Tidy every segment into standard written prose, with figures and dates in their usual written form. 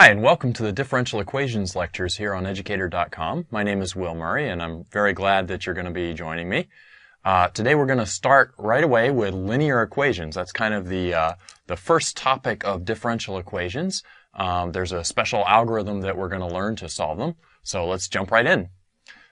Hi, and welcome to the Differential Equations lectures here on Educator.com. My name is Will Murray, and I'm very glad that you're going to be joining me. Today we're going to start right away with linear equations. That's kind of the first topic of differential equations. There's a special algorithm that we're going to learn to solve them. So let's jump right in.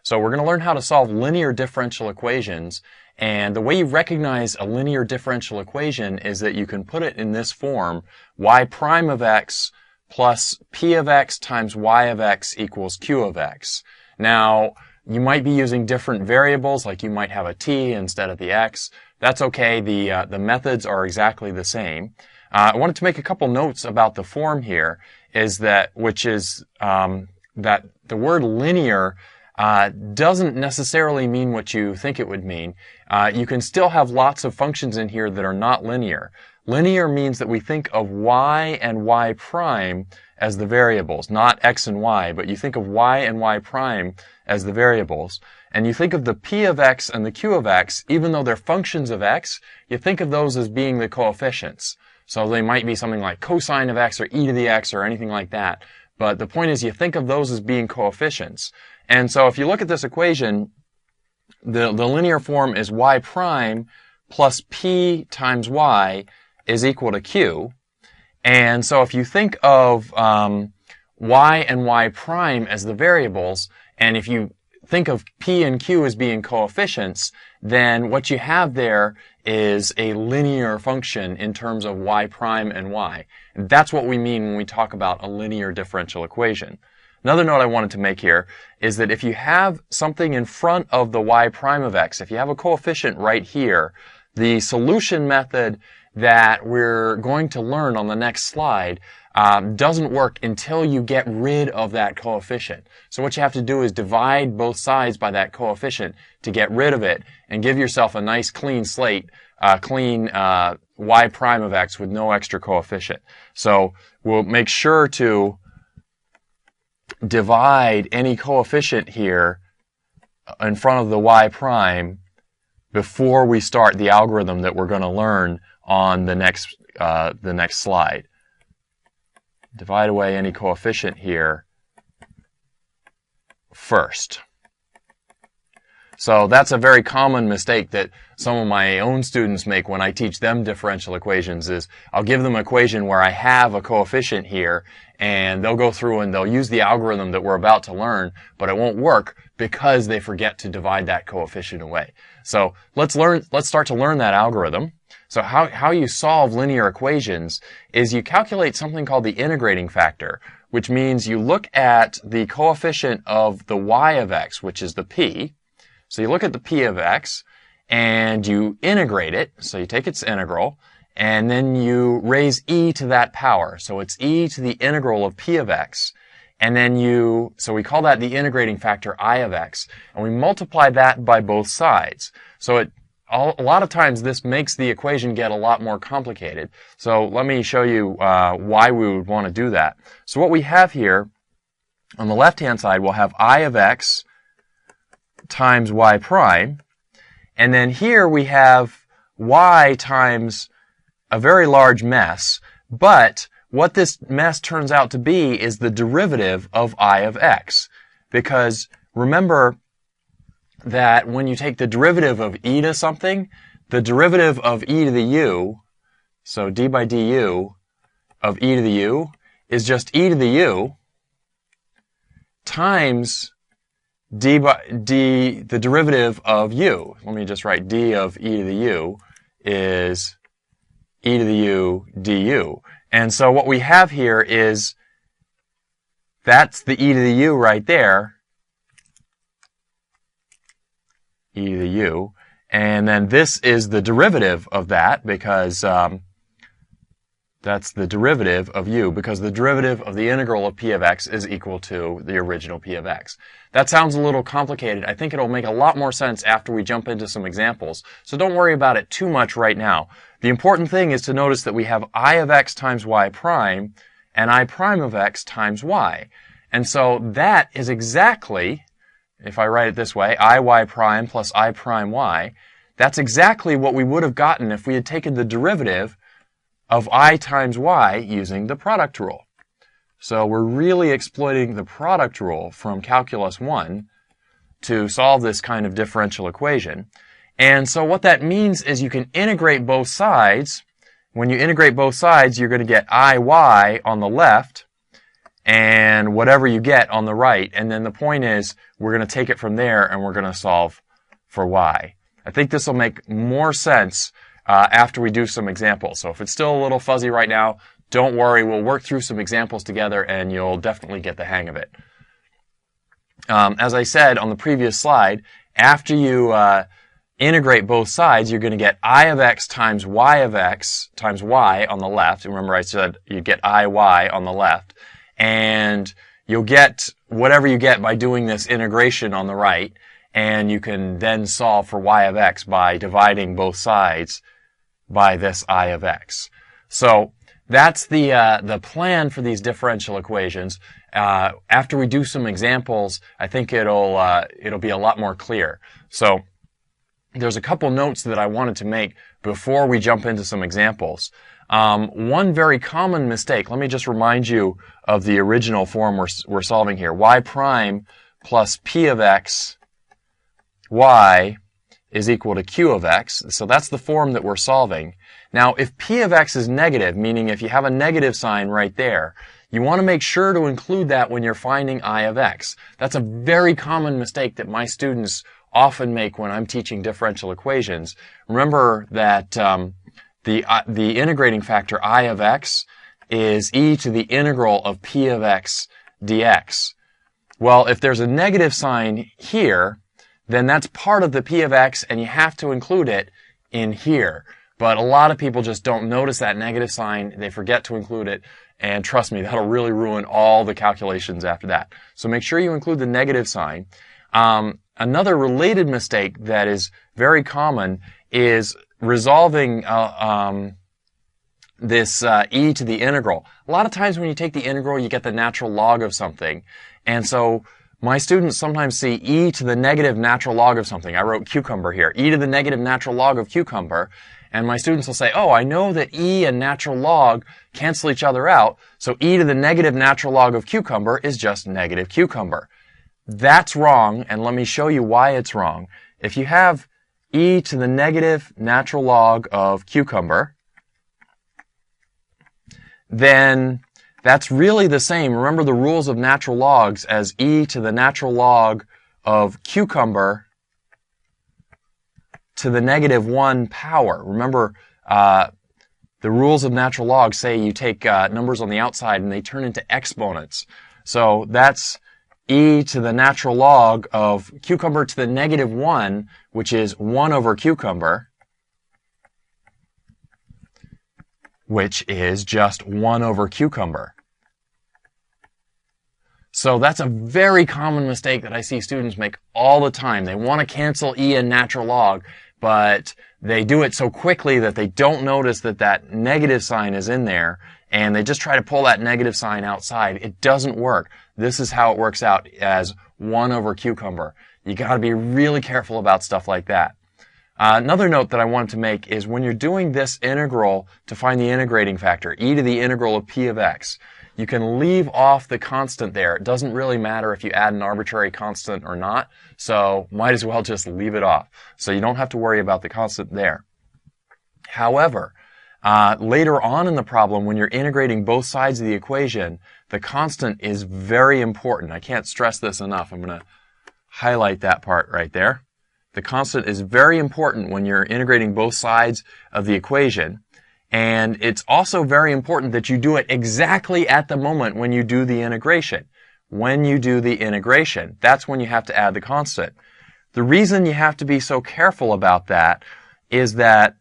So we're going to learn how to solve linear differential equations. And the way you recognize a linear differential equation is that you can put it in this form: y prime of x plus p of x times y of x equals q of x. Now, you might be using different variables, like you might have a t instead of the x. That's okay. The methods are exactly the same. I wanted to make a couple notes about the form here, that the word linear doesn't necessarily mean what you think it would mean. You can still have lots of functions in here that are not linear. Linear means that we think of y and y prime as the variables, not x and y, but you think of y and y prime as the variables. And you think of the p of x and the q of x, even though they're functions of x, you think of those as being the coefficients. So they might be something like cosine of x or e to the x or anything like that. But the point is, you think of those as being coefficients. And so if you look at this equation, the linear form is y prime plus p times y is equal to q. And so if you think of y and y prime as the variables, and if you think of p and q as being coefficients, then what you have there is a linear function in terms of y prime and y. And that's what we mean when we talk about a linear differential equation. Another note I wanted to make here is that if you have something in front of the y prime of x, if you have a coefficient right here, the solution method that we're going to learn on the next slide doesn't work until you get rid of that coefficient. So what you have to do is divide both sides by that coefficient to get rid of it and give yourself a nice clean slate, clean y prime of x with no extra coefficient. So we'll make sure to divide any coefficient here in front of the y prime before we start the algorithm that we're going to learn on the next slide. Divide away any coefficient here first. So that's a very common mistake that some of my own students make when I teach them differential equations. Is I'll give them an equation where I have a coefficient here, and they'll go through and they'll use the algorithm that we're about to learn, but it won't work because they forget to divide that coefficient away. So let's start to learn that algorithm. So how you solve linear equations is you calculate something called the integrating factor, which means you look at the coefficient of the y of x, which is the p. So you look at the p of x and you integrate it. So you take its integral and then you raise e to that power. So it's e to the integral of p of x. And then so we call that the integrating factor I of x. And we multiply that by both sides. So a lot of times this makes the equation get a lot more complicated. So let me show you why we would want to do that. So what we have here, on the left-hand side, we'll have I of x times y prime. And then here we have y times a very large mess. But what this mess turns out to be is the derivative of I of x. Because remember that when you take the derivative of e to something, the derivative of e to the u, so d by du of e to the u, is just e to the u times the derivative of u. Let me just write d of e to the u is e to the u du. And so what we have here is, that's the e to the u right there, e to the u, and then this is the derivative of that, because that's the derivative of u, because the derivative of the integral of p of x is equal to the original p of x. That sounds a little complicated. I think it'll make a lot more sense after we jump into some examples. So don't worry about it too much right now. The important thing is to notice that we have I of x times y prime and I prime of x times y. And so that is exactly, if I write it this way, I prime plus I prime y, that's exactly what we would have gotten if we had taken the derivative of I times y using the product rule. So we're really exploiting the product rule from Calculus 1 to solve this kind of differential equation. And so what that means is you can integrate both sides. When you integrate both sides, you're going to get IY on the left and whatever you get on the right. And then the point is we're going to take it from there and we're going to solve for Y. I think this will make more sense after we do some examples. So if it's still a little fuzzy right now, don't worry. We'll work through some examples together and you'll definitely get the hang of it. As I said on the previous slide, after you integrate both sides, you're going to get I of x times y of x times y on the left. Remember I said you get IY on the left. And you'll get whatever you get by doing this integration on the right. And you can then solve for y of x by dividing both sides by this I of x. So that's the plan for these differential equations. After we do some examples, I think it'll be a lot more clear. So there's a couple notes that I wanted to make before we jump into some examples. One very common mistake, let me just remind you of the original form we're solving here. Y prime plus P of x y is equal to Q of x. So that's the form that we're solving. Now, if P of x is negative, meaning if you have a negative sign right there, you want to make sure to include that when you're finding I of x. That's a very common mistake that my students often make when I'm teaching differential equations. Remember that the integrating factor I of x is e to the integral of P of x dx. Well, if there's a negative sign here, then that's part of the P of x and you have to include it in here. But a lot of people just don't notice that negative sign. They forget to include it. And trust me, that'll really ruin all the calculations after that. So make sure you include the negative sign. Another related mistake that is very common is resolving this e to the integral. A lot of times when you take the integral, you get the natural log of something. And so my students sometimes see e to the negative natural log of something. I wrote cucumber here. E to the negative natural log of cucumber. And my students will say, oh, I know that e and natural log cancel each other out, so e to the negative natural log of cucumber is just negative cucumber. That's wrong, and let me show you why it's wrong. If you have e to the negative natural log of cucumber, then that's really the same. Remember the rules of natural logs as e to the natural log of cucumber to the negative 1 power. Remember, the rules of natural logs say you take numbers on the outside and they turn into exponents. So that's e to the natural log of cucumber to the negative 1, which is 1 over cucumber, which is just 1 over cucumber. So that's a very common mistake that I see students make all the time. They want to cancel e and natural log, but they do it so quickly that they don't notice that that negative sign is in there, and they just try to pull that negative sign outside. It doesn't work. This is how it works out as 1 over cucumber. You got to be really careful about stuff like that. Another note that I wanted to make is when you're doing this integral to find the integrating factor, e to the integral of P of x, you can leave off the constant there. It doesn't really matter if you add an arbitrary constant or not, so might as well just leave it off. So you don't have to worry about the constant there. However, later on in the problem, when you're integrating both sides of the equation, the constant is very important. I can't stress this enough. I'm going to highlight that part right there. The constant is very important when you're integrating both sides of the equation. And it's also very important that you do it exactly at the moment when you do the integration. When you do the integration, that's when you have to add the constant. The reason you have to be so careful about that is that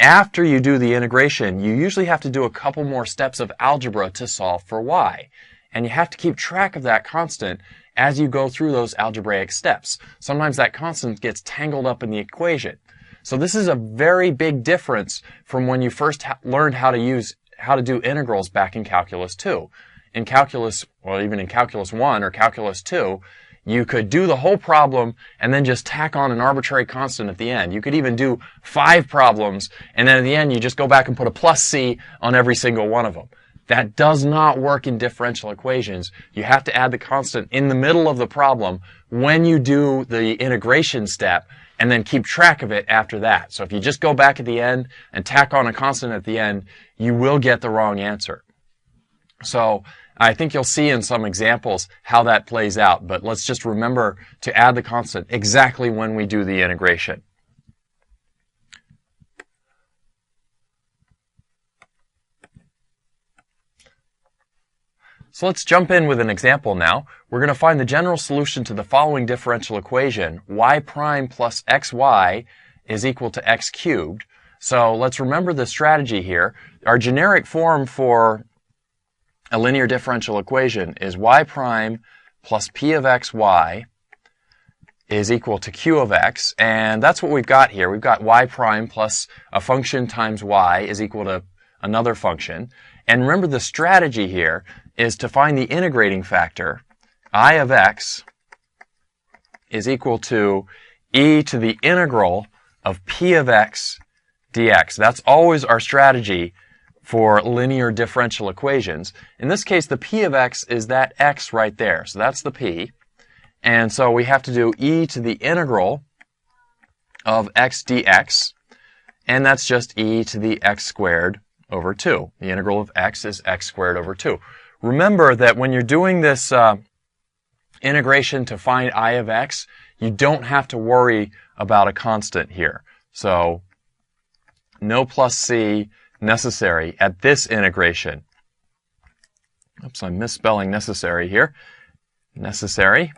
after you do the integration, you usually have to do a couple more steps of algebra to solve for y. And you have to keep track of that constant as you go through those algebraic steps. Sometimes that constant gets tangled up in the equation. So this is a very big difference from when you first learned how to do integrals back in Calculus 2. In Calculus, well, even in Calculus 1 or Calculus 2, you could do the whole problem and then just tack on an arbitrary constant at the end. You could even do 5 problems, and then at the end you just go back and put a plus c on every single one of them. That does not work in differential equations. You have to add the constant in the middle of the problem when you do the integration step, and then keep track of it after that. So if you just go back at the end and tack on a constant at the end, you will get the wrong answer. So I think you'll see in some examples how that plays out, but let's just remember to add the constant exactly when we do the integration. So let's jump in with an example now. We're going to find the general solution to the following differential equation. Y prime plus xy is equal to x cubed. So let's remember the strategy here. Our generic form for a linear differential equation is y prime plus p of xy is equal to q of x. And that's what we've got here. We've got y prime plus a function times y is equal to another function. And remember the strategy here is to find the integrating factor. I of x is equal to e to the integral of p of x dx. That's always our strategy for linear differential equations. In this case, the p of x is that x right there. So that's the p. And so we have to do e to the integral of x dx. And that's just e to the x squared over 2. The integral of x is x squared over 2. Remember that when you're doing this integration to find I of x, you don't have to worry about a constant here. So no plus c necessary at this integration. Oops, I'm misspelling necessary here. Necessary.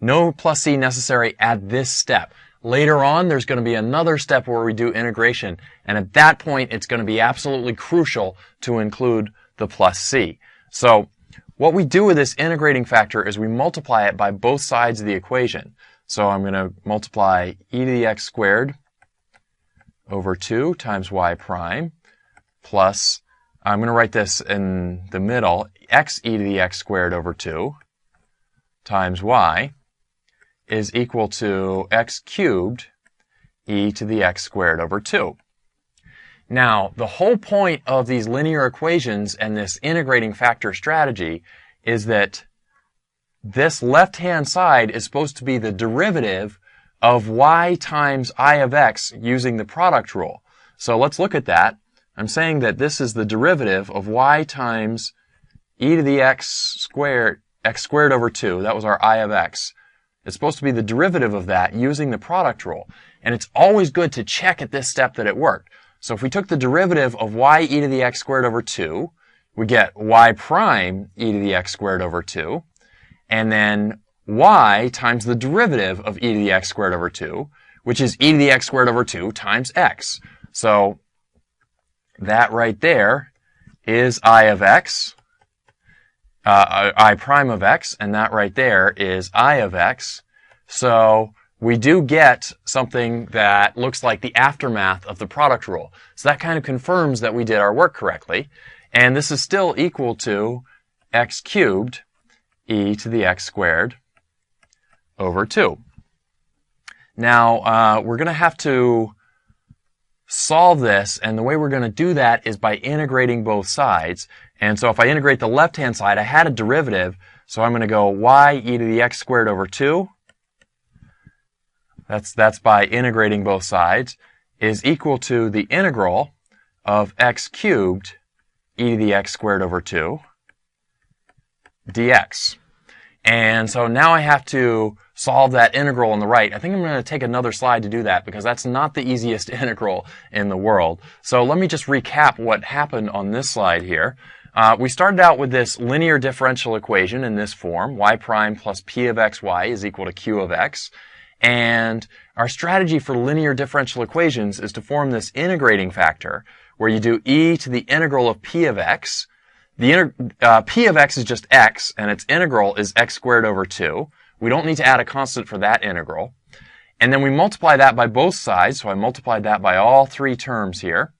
No plus c necessary at this step. Later on, there's going to be another step where we do integration, and at that point, it's going to be absolutely crucial to include the plus c. So what we do with this integrating factor is we multiply it by both sides of the equation. So I'm going to multiply e to the x squared over 2 times y prime plus, I'm going to write this in the middle, x e to the x squared over 2 times y is equal to x cubed e to the x squared over 2. Now, the whole point of these linear equations and this integrating factor strategy is that this left-hand side is supposed to be the derivative of y times I of x using the product rule. So let's look at that. I'm saying that this is the derivative of y times e to the x squared over 2. That was our I of x. It's supposed to be the derivative of that using the product rule. And it's always good to check at this step that it worked. So if we took the derivative of y e to the x squared over 2, we get y prime e to the x squared over 2. And then y times the derivative of e to the x squared over 2, which is e to the x squared over 2 times x. So that right there is I of x, I prime of x, and that right there is I of x. So we do get something that looks like the aftermath of the product rule. So that kind of confirms that we did our work correctly. And this is still equal to x cubed e to the x squared over 2. Now, we're going to have to solve this, and the way we're going to do that is by integrating both sides. And so if I integrate the left-hand side, I had a derivative, so I'm going to go y e to the x squared over 2. That's by integrating both sides, is equal to the integral of x cubed e to the x squared over 2 dx. And so now I have to solve that integral on the right. I think I'm going to take another slide to do that because that's not the easiest integral in the world. So let me just recap what happened on this slide here. We started out with this linear differential equation in this form, y prime plus p of xy is equal to q of x. And our strategy for linear differential equations is to form this integrating factor where you do e to the integral of p of x. The p of x is just x, and its integral is x squared over 2. We don't need to add a constant for that integral. And then we multiply that by both sides, so I multiplied that by all three terms here.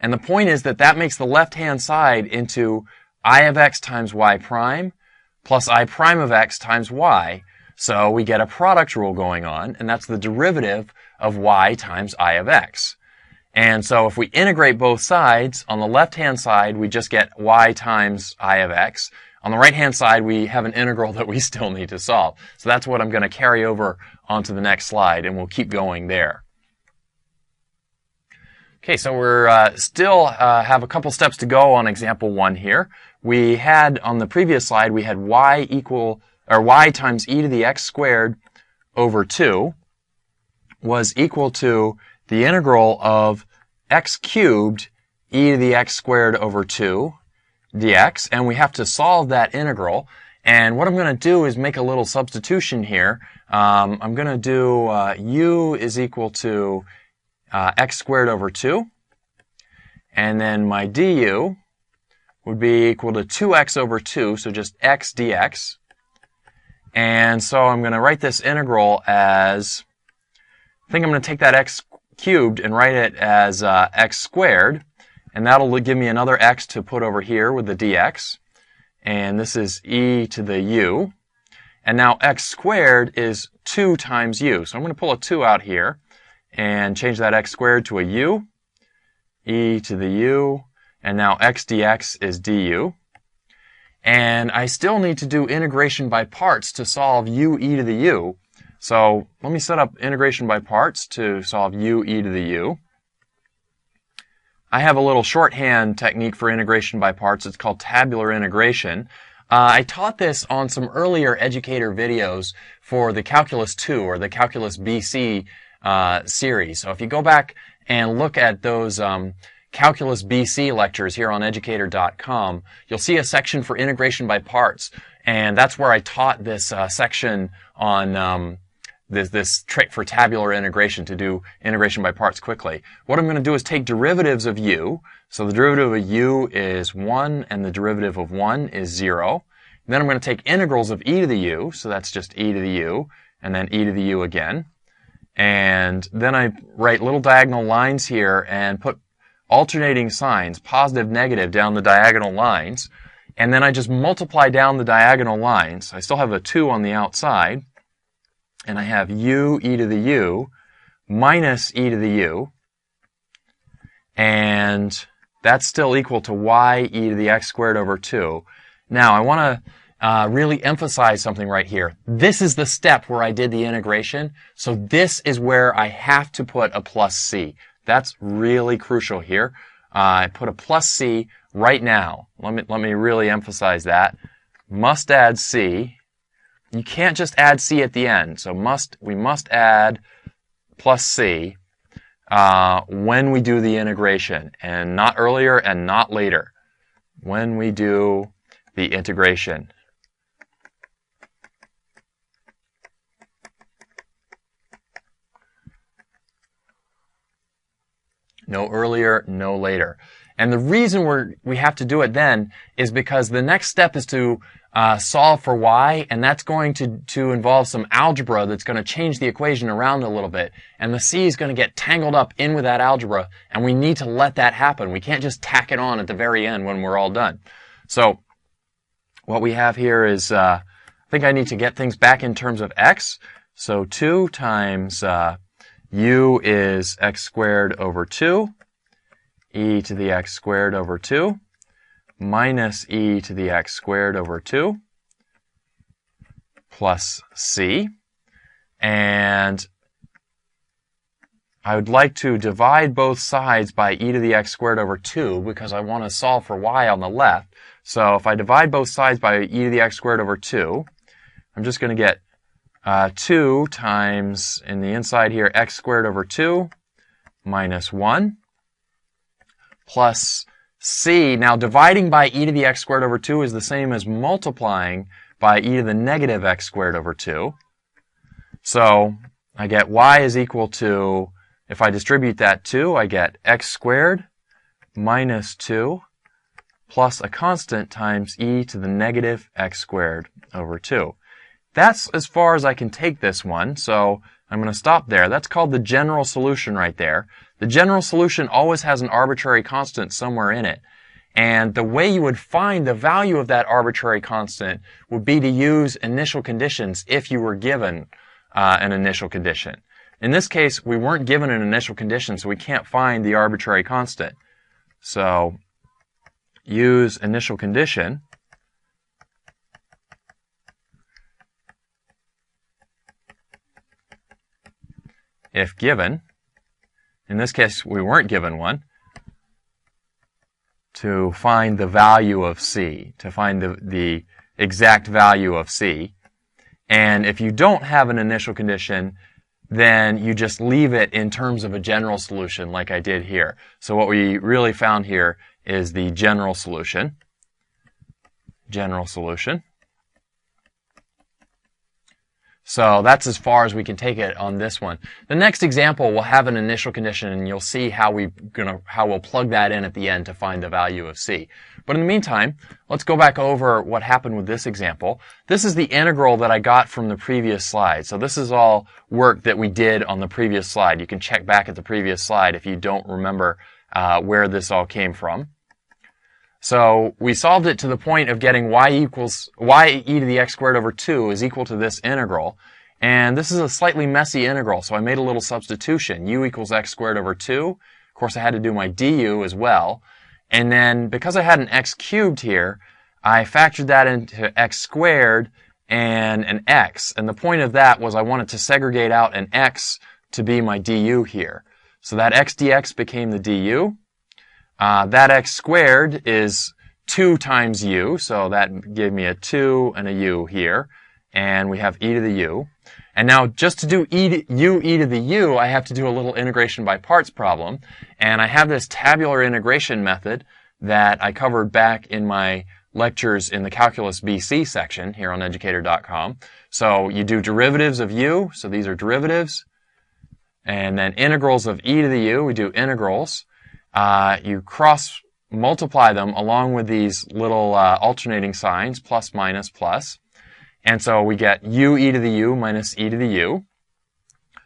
And the point is that that makes the left-hand side into I of x times y prime plus I prime of x times y. So we get a product rule going on, and that's the derivative of y times I of x. And so if we integrate both sides, on the left-hand side, we just get y times I of x. On the right-hand side, we have an integral that we still need to solve. So that's what I'm going to carry over onto the next slide, and we'll keep going there. Okay, so we're still have a couple steps to go on example 1 here. We had, on the previous slide, we had y times e to the x squared over 2 was equal to the integral of x cubed e to the x squared over 2 dx, and we have to solve that integral. And what I'm going to do is make a little substitution here. I'm going to do u is equal to x squared over 2, and then my du would be equal to 2x over 2, so just x dx. And so I'm going to write this integral as, I think I'm going to take that x cubed and write it as x squared, and that'll give me another x to put over here with the dx, and this is e to the u, and now x squared is 2 times u, so I'm going to pull a 2 out here and change that x squared to a u, e to the u, and now x dx is du. And I still need to do integration by parts to solve u e to the u. So let me set up integration by parts to solve u e to the u. I have a little shorthand technique for integration by parts. It's called tabular integration. I taught this on some earlier educator videos for the Calculus 2 or the Calculus BC series. So if you go back and look at those Calculus BC lectures here on Educator.com, you'll see a section for integration by parts, and that's where I taught this section on this trick for tabular integration, to do integration by parts quickly. What I'm going to do is take derivatives of u. So the derivative of u is 1, and the derivative of 1 is 0. And then I'm going to take integrals of e to the u, so that's just e to the u, and then e to the u again. And then I write little diagonal lines here and put alternating signs, positive, negative, down the diagonal lines. And then I just multiply down the diagonal lines. I still have a 2 on the outside. And I have u e to the u minus e to the u. And that's still equal to y e to the x squared over 2. Now, I want to really emphasize something right here. This is the step where I did the integration. So this is where I have to put a plus c. That's really crucial here. I put a plus c right now. Let me really emphasize that. Must add c. You can't just add c at the end. So we must add plus c when we do the integration, and not earlier and not later. When we do the integration. No earlier, no later. And the reason we have to do it then is because the next step is to solve for y, and that's going to involve some algebra that's going to change the equation around a little bit. And the c is going to get tangled up in with that algebra, and we need to let that happen. We can't just tack it on at the very end when we're all done. So what we have here is, I think I need to get things back in terms of x. So 2 times u is x squared over 2, e to the x squared over 2, minus e to the x squared over 2, plus c. And I would like to divide both sides by e to the x squared over 2 because I want to solve for y on the left. So if I divide both sides by e to the x squared over 2, I'm just going to get 2 times, in the inside here, x squared over 2 minus 1 plus c. Now dividing by e to the x squared over 2 is the same as multiplying by e to the negative x squared over 2. So I get y is equal to, if I distribute that 2, I get x squared minus 2 plus a constant times e to the negative x squared over 2. That's as far as I can take this one, so I'm going to stop there. That's called the general solution right there. The general solution always has an arbitrary constant somewhere in it. And the way you would find the value of that arbitrary constant would be to use initial conditions if you were given an initial condition. In this case, we weren't given an initial condition, so we can't find the arbitrary constant. So use initial condition. If given. In this case, we weren't given one. To find the value of C, to find the exact value of C. And if you don't have an initial condition, then you just leave it in terms of a general solution like I did here. So what we really found here is the general solution. General solution. So that's as far as we can take it on this one. The next example will have an initial condition, and you'll see how we'll plug that in at the end to find the value of C. But in the meantime, let's go back over what happened with this example. This is the integral that I got from the previous slide. So this is all work that we did on the previous slide. You can check back at the previous slide if you don't remember where this all came from. So we solved it to the point of getting y e to the x squared over 2 is equal to this integral. And this is a slightly messy integral, so I made a little substitution. U equals x squared over 2. Of course, I had to do my du as well. And then because I had an x cubed here, I factored that into x squared and an x. And the point of that was I wanted to segregate out an x to be my du here. So that x dx became the du. That x squared is 2 times u, so that gave me a 2 and a u here. And we have e to the u. And now just to do e to the u, I have to do a little integration by parts problem. And I have this tabular integration method that I covered back in my lectures in the Calculus BC section here on Educator.com. So you do derivatives of u, so these are derivatives. And then integrals of e to the u, we do integrals. You cross multiply them along with these little alternating signs, plus, minus, plus. And so we get u e to the u minus e to the u.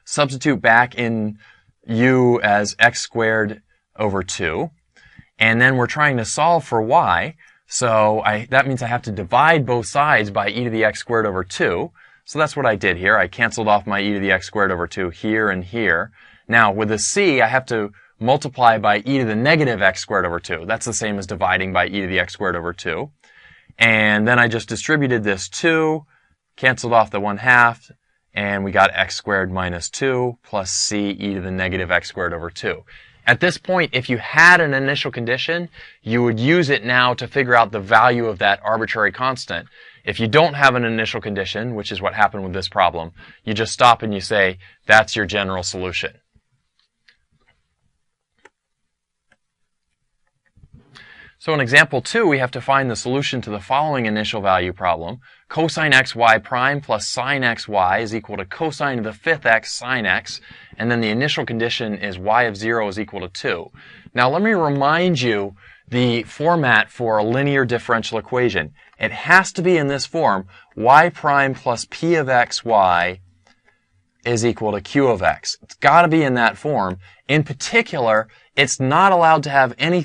Substitute back in u as x squared over 2. And then we're trying to solve for y. So that means I have to divide both sides by e to the x squared over 2. So that's what I did here. I canceled off my e to the x squared over 2 here and here. Now with the c, I have to multiply by e to the negative x squared over 2. That's the same as dividing by e to the x squared over 2. And then I just distributed this 2, canceled off the 1/2, and we got x squared minus 2 plus c e to the negative x squared over 2. At this point, if you had an initial condition, you would use it now to figure out the value of that arbitrary constant. If you don't have an initial condition, which is what happened with this problem, you just stop and you say, that's your general solution. So in example 2, we have to find the solution to the following initial value problem. Cosine xy prime plus sine xy is equal to cosine of the 5th x sine x, and then the initial condition is y of 0 is equal to 2. Now let me remind you the format for a linear differential equation. It has to be in this form, y prime plus p of xy is equal to q of x. It's got to be in that form. In particular, it's not allowed to have any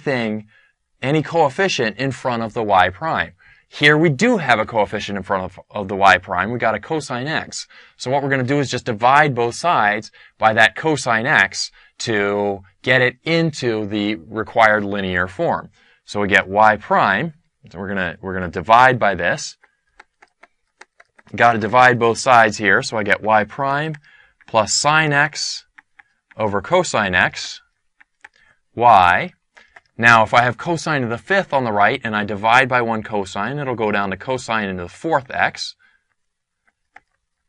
coefficient in front of the y prime. Here we do have a coefficient in front of the y prime. We got a cosine x. So what we're going to do is just divide both sides by that cosine x to get it into the required linear form. So we get y prime. So we're going to divide by this. Got to divide both sides here. So I get y prime plus sine x over cosine x y. Now, if I have cosine of the 5th on the right and I divide by 1 cosine, it'll go down to cosine into the 4th x,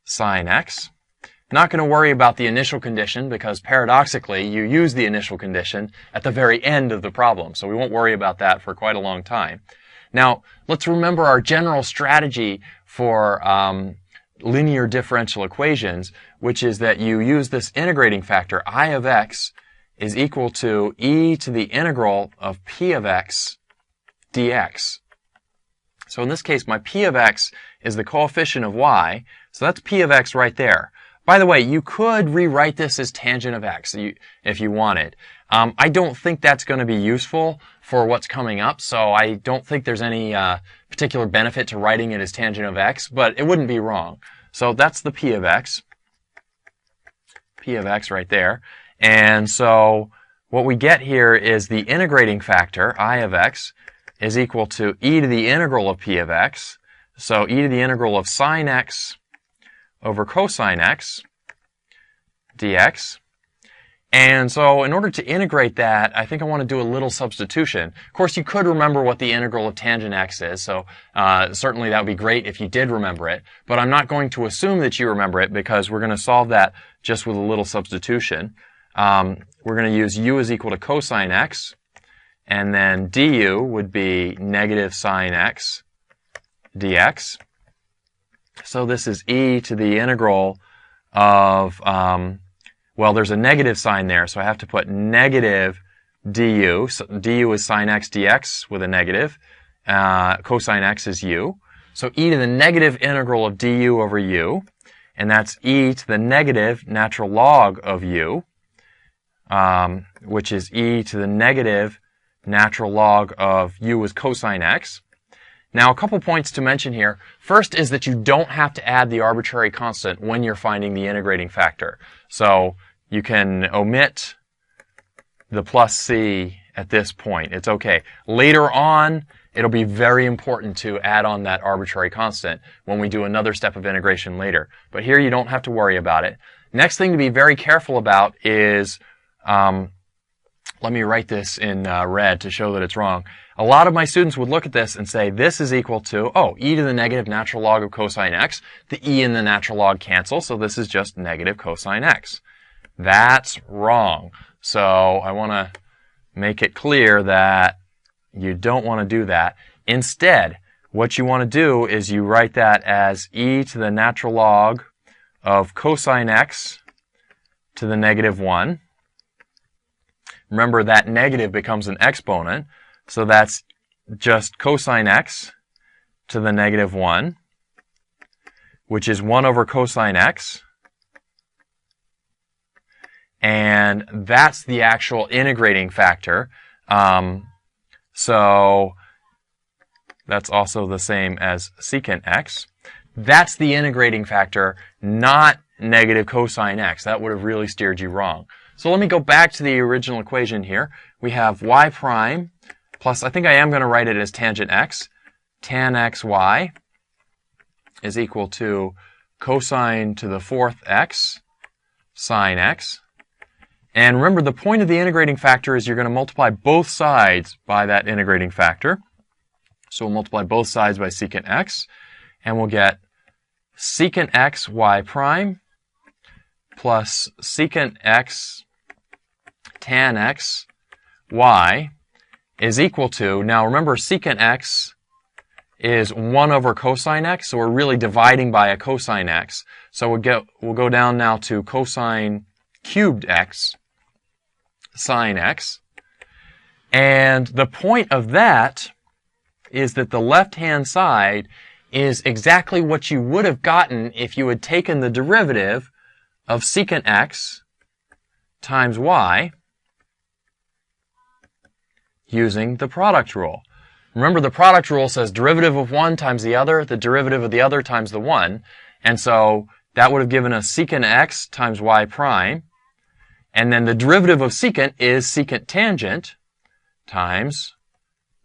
sine x. Not going to worry about the initial condition because paradoxically, you use the initial condition at the very end of the problem. So we won't worry about that for quite a long time. Now, let's remember our general strategy for linear differential equations, which is that you use this integrating factor, I of x, is equal to e to the integral of p of x dx. So in this case, my p of x is the coefficient of y, so that's p of x right there. By the way, you could rewrite this as tangent of x if you wanted. I don't think that's going to be useful for what's coming up, so I don't think there's any particular benefit to writing it as tangent of x, but it wouldn't be wrong. So that's the p of x. p of x right there. And so what we get here is the integrating factor, I of x, is equal to e to the integral of p of x. So e to the integral of sine x over cosine x dx. And so in order to integrate that, I think I want to do a little substitution. Of course, you could remember what the integral of tangent x is, so certainly that would be great if you did remember it. But I'm not going to assume that you remember it because we're going to solve that just with a little substitution. We're going to use u is equal to cosine x, and then du would be negative sine x dx. So this is e to the integral of, well, there's a negative sign there, so I have to put negative du. So du is sine x dx with a negative. Cosine x is u. So e to the negative integral of du over u, and that's e to the negative natural log of u, which is e to the negative natural log of u is cosine x. Now, a couple points to mention here. First is that you don't have to add the arbitrary constant when you're finding the integrating factor. So you can omit the plus c at this point. It's okay. Later on, it'll be very important to add on that arbitrary constant when we do another step of integration later. But here you don't have to worry about it. Next thing to be very careful about is, let me write this in red to show that it's wrong. A lot of my students would look at this and say this is equal to, e to the negative natural log of cosine x. The e and the natural log cancel, so this is just negative cosine x. That's wrong. So I want to make it clear that you don't want to do that. Instead, what you want to do is you write that as e to the natural log of cosine x to the negative 1. Remember, that negative becomes an exponent, so that's just cosine x to the negative 1, which is 1 over cosine x. And that's the actual integrating factor. So that's also the same as secant x. That's the integrating factor, not negative cosine x. That would have really steered you wrong. So let me go back to the original equation here. We have y prime plus, I think I am going to write it as tangent x. Tan xy is equal to cosine to the 4th x sine x. And remember, the point of the integrating factor is you're going to multiply both sides by that integrating factor. So we'll multiply both sides by secant x, and we'll get secant x y prime plus secant x tan x y is equal to, now remember, secant x is 1 over cosine x, so we're really dividing by a cosine x. So we'll go down now to cosine cubed x sine x. And the point of that is that the left-hand side is exactly what you would have gotten if you had taken the derivative of secant x times y using the product rule. Remember, the product rule says derivative of one times the other, the derivative of the other times the one. And so that would have given us secant x times y prime. And then the derivative of secant is secant tangent times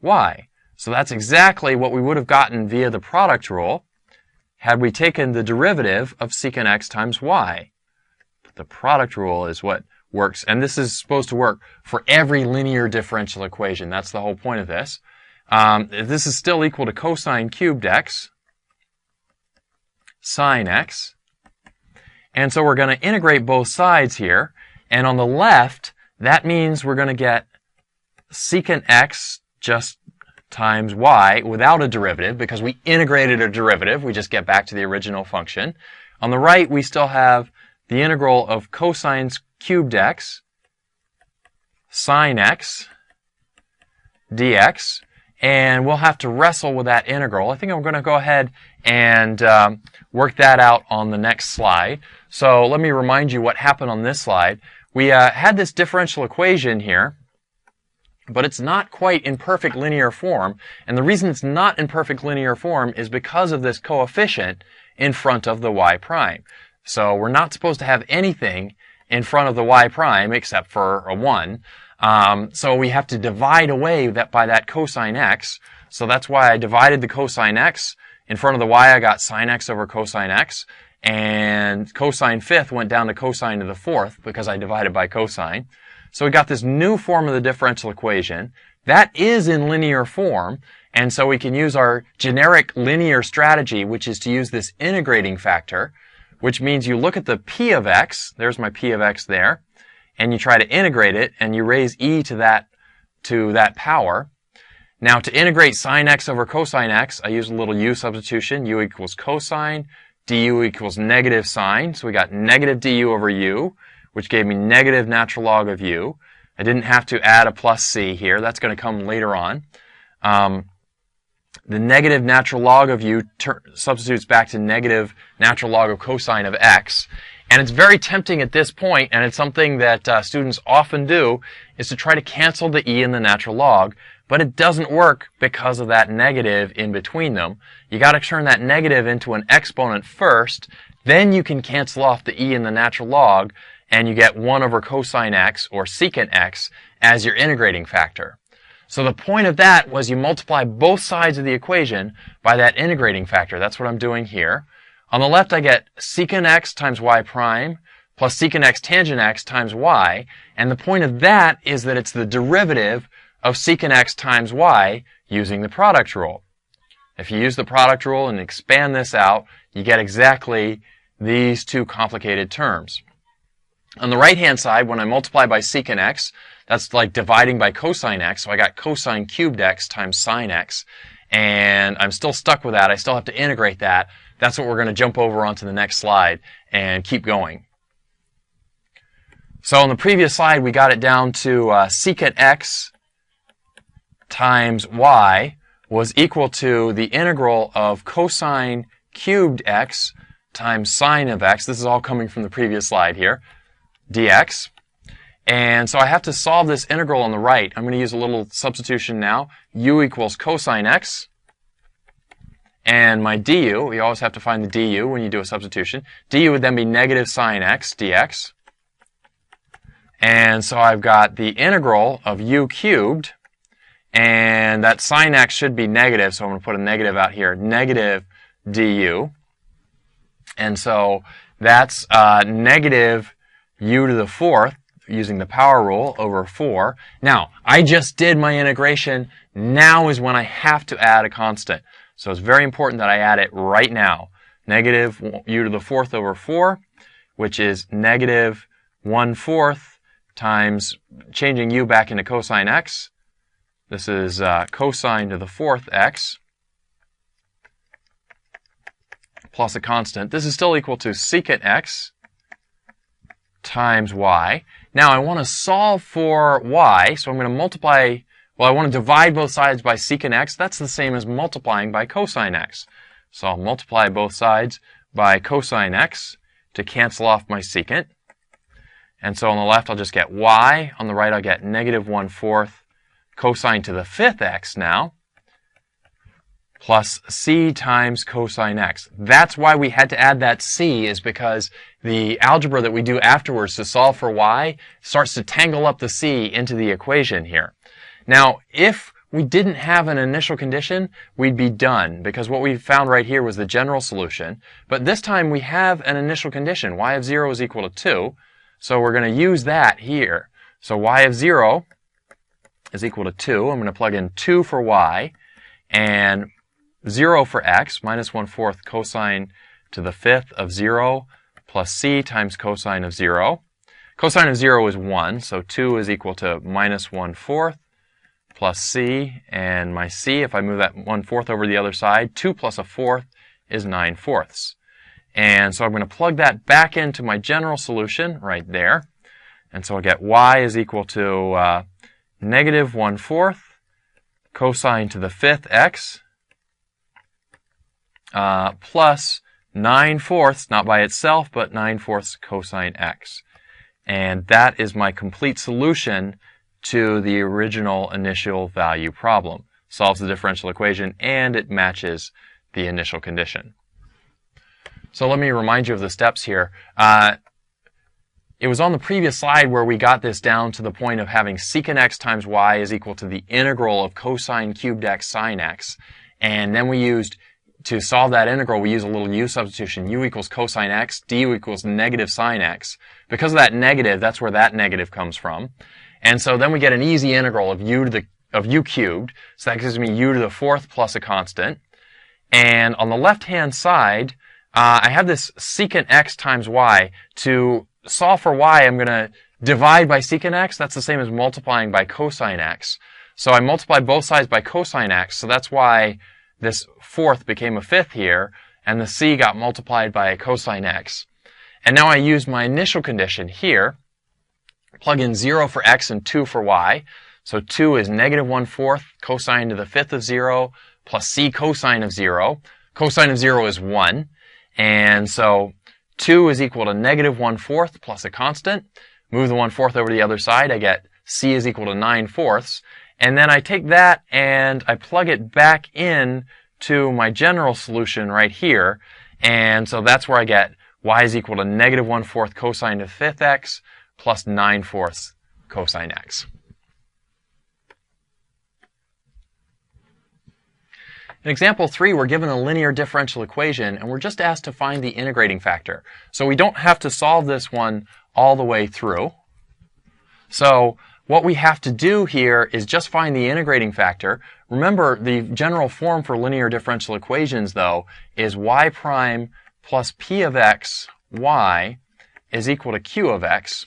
y. So that's exactly what we would have gotten via the product rule had we taken the derivative of secant x times y. But the product rule is what works, and this is supposed to work for every linear differential equation. That's the whole point of this. This is still equal to cosine cubed x sine x. And so we're going to integrate both sides here. And on the left, that means we're going to get secant x just times y without a derivative, because we integrated a derivative. We just get back to the original function. On the right, we still have the integral of cosine cubed x sine x dx. And we'll have to wrestle with that integral. I think I'm going to go ahead and work that out on the next slide. So let me remind you what happened on this slide. We had this differential equation here, but it's not quite in perfect linear form. And the reason it's not in perfect linear form is because of this coefficient in front of the y prime. So we're not supposed to have anything in front of the y prime except for a 1. So we have to divide away by that cosine x. So that's why I divided the cosine x. In front of the y, I got sine x over cosine x. And cosine fifth went down to cosine to the fourth because I divided by cosine. So we got this new form of the differential equation. That is in linear form. And so we can use our generic linear strategy, which is to use this integrating factor, which means you look at the p of x, there's my p of x there, and you try to integrate it, and you raise e to that power. Now to integrate sine x over cosine x, I use a little u substitution. U equals cosine, du equals negative sine. So we got negative du over u, which gave me negative natural log of u. I didn't have to add a plus c here. That's going to come later on. The negative natural log of u substitutes back to negative natural log of cosine of x. And it's very tempting at this point, and it's something that students often do, is to try to cancel the e and the natural log. But it doesn't work because of that negative in between them. You got to turn that negative into an exponent first, then you can cancel off the e and the natural log, and you get 1 over cosine x, or secant x, as your integrating factor. So the point of that was you multiply both sides of the equation by that integrating factor. That's what I'm doing here. On the left, I get secant x times y prime plus secant x tangent x times y. And the point of that is that it's the derivative of secant x times y using the product rule. If you use the product rule and expand this out, you get exactly these two complicated terms. On the right-hand side, when I multiply by secant x, that's like dividing by cosine x, so I got cosine cubed x times sine x, and I'm still stuck with that. I still have to integrate that. That's what we're going to jump over onto the next slide and keep going. So on the previous slide, we got it down to secant x times y was equal to the integral of cosine cubed x times sine of x. This is all coming from the previous slide here, dx. And so I have to solve this integral on the right. I'm going to use a little substitution now. U equals cosine x. And my du, we always have to find the du when you do a substitution. Du would then be negative sine x dx. And so I've got the integral of u cubed. And that sine x should be negative, so I'm going to put a negative out here. Negative du. And so that's negative u to the fourth, using the power rule, over 4. Now, I just did my integration. Now is when I have to add a constant. So it's very important that I add it right now. Negative u to the fourth over 4, which is negative 1/4 times changing u back into cosine x. This is cosine to the fourth x plus a constant. This is still equal to secant x times y. Now I want to solve for y, so I'm going to multiply, well, I want to divide both sides by secant x. That's the same as multiplying by cosine x. So I'll multiply both sides by cosine x to cancel off my secant. And so on the left I'll just get y. On the right I'll get negative 1/4 cosine to the fifth x now, plus c times cosine x. That's why we had to add that c, is because the algebra that we do afterwards to solve for y starts to tangle up the c into the equation here. Now, if we didn't have an initial condition, we'd be done, because what we found right here was the general solution. But this time we have an initial condition. Y of 0 is equal to 2, so we're going to use that here. So y of 0 is equal to 2. I'm going to plug in 2 for y, and 0 for x, minus 1/4 cosine to the fifth of 0 plus c times cosine of 0. Cosine of 0 is 1, so 2 is equal to minus 1/4 plus c, and my c, if I move that 1/4 over the other side, 2 plus a fourth is 9/4. And so I'm going to plug that back into my general solution right there. And so I'll get y is equal to negative 1/4 cosine to the fifth x plus 9/4, not by itself, but 9/4 cosine x. And that is my complete solution to the original initial value problem. Solves the differential equation, and it matches the initial condition. So let me remind you of the steps here. it was on the previous slide where we got this down to the point of having secant x times y is equal to the integral of cosine cubed x sine x. And then we used, to solve that integral, we use a little u substitution. U equals cosine x, du equals negative sine x. Because of that negative, that's where that negative comes from. And so then we get an easy integral of u cubed. So that gives me u to the fourth plus a constant. And on the left-hand side, I have this secant x times y. To solve for y, I'm going to divide by secant x. That's the same as multiplying by cosine x. So I multiply both sides by cosine x, so that's why this fourth became a fifth here, and the c got multiplied by cosine x. And now I use my initial condition here, plug in 0 for x and 2 for y. So 2 is negative 1/4 cosine to the fifth of 0 plus c cosine of 0. Cosine of 0 is 1. And so 2 is equal to negative 1/4 plus a constant. Move the 1/4 over to the other side. I get c is equal to 9/4. And then I take that and I plug it back in to my general solution right here. And so that's where I get y is equal to negative 1/4 cosine to the fifth x plus 9/4 cosine x. In example 3, we're given a linear differential equation, and we're just asked to find the integrating factor. So we don't have to solve this one all the way through. So what we have to do here is just find the integrating factor. Remember, the general form for linear differential equations, though, is y prime plus p of x y is equal to q of x.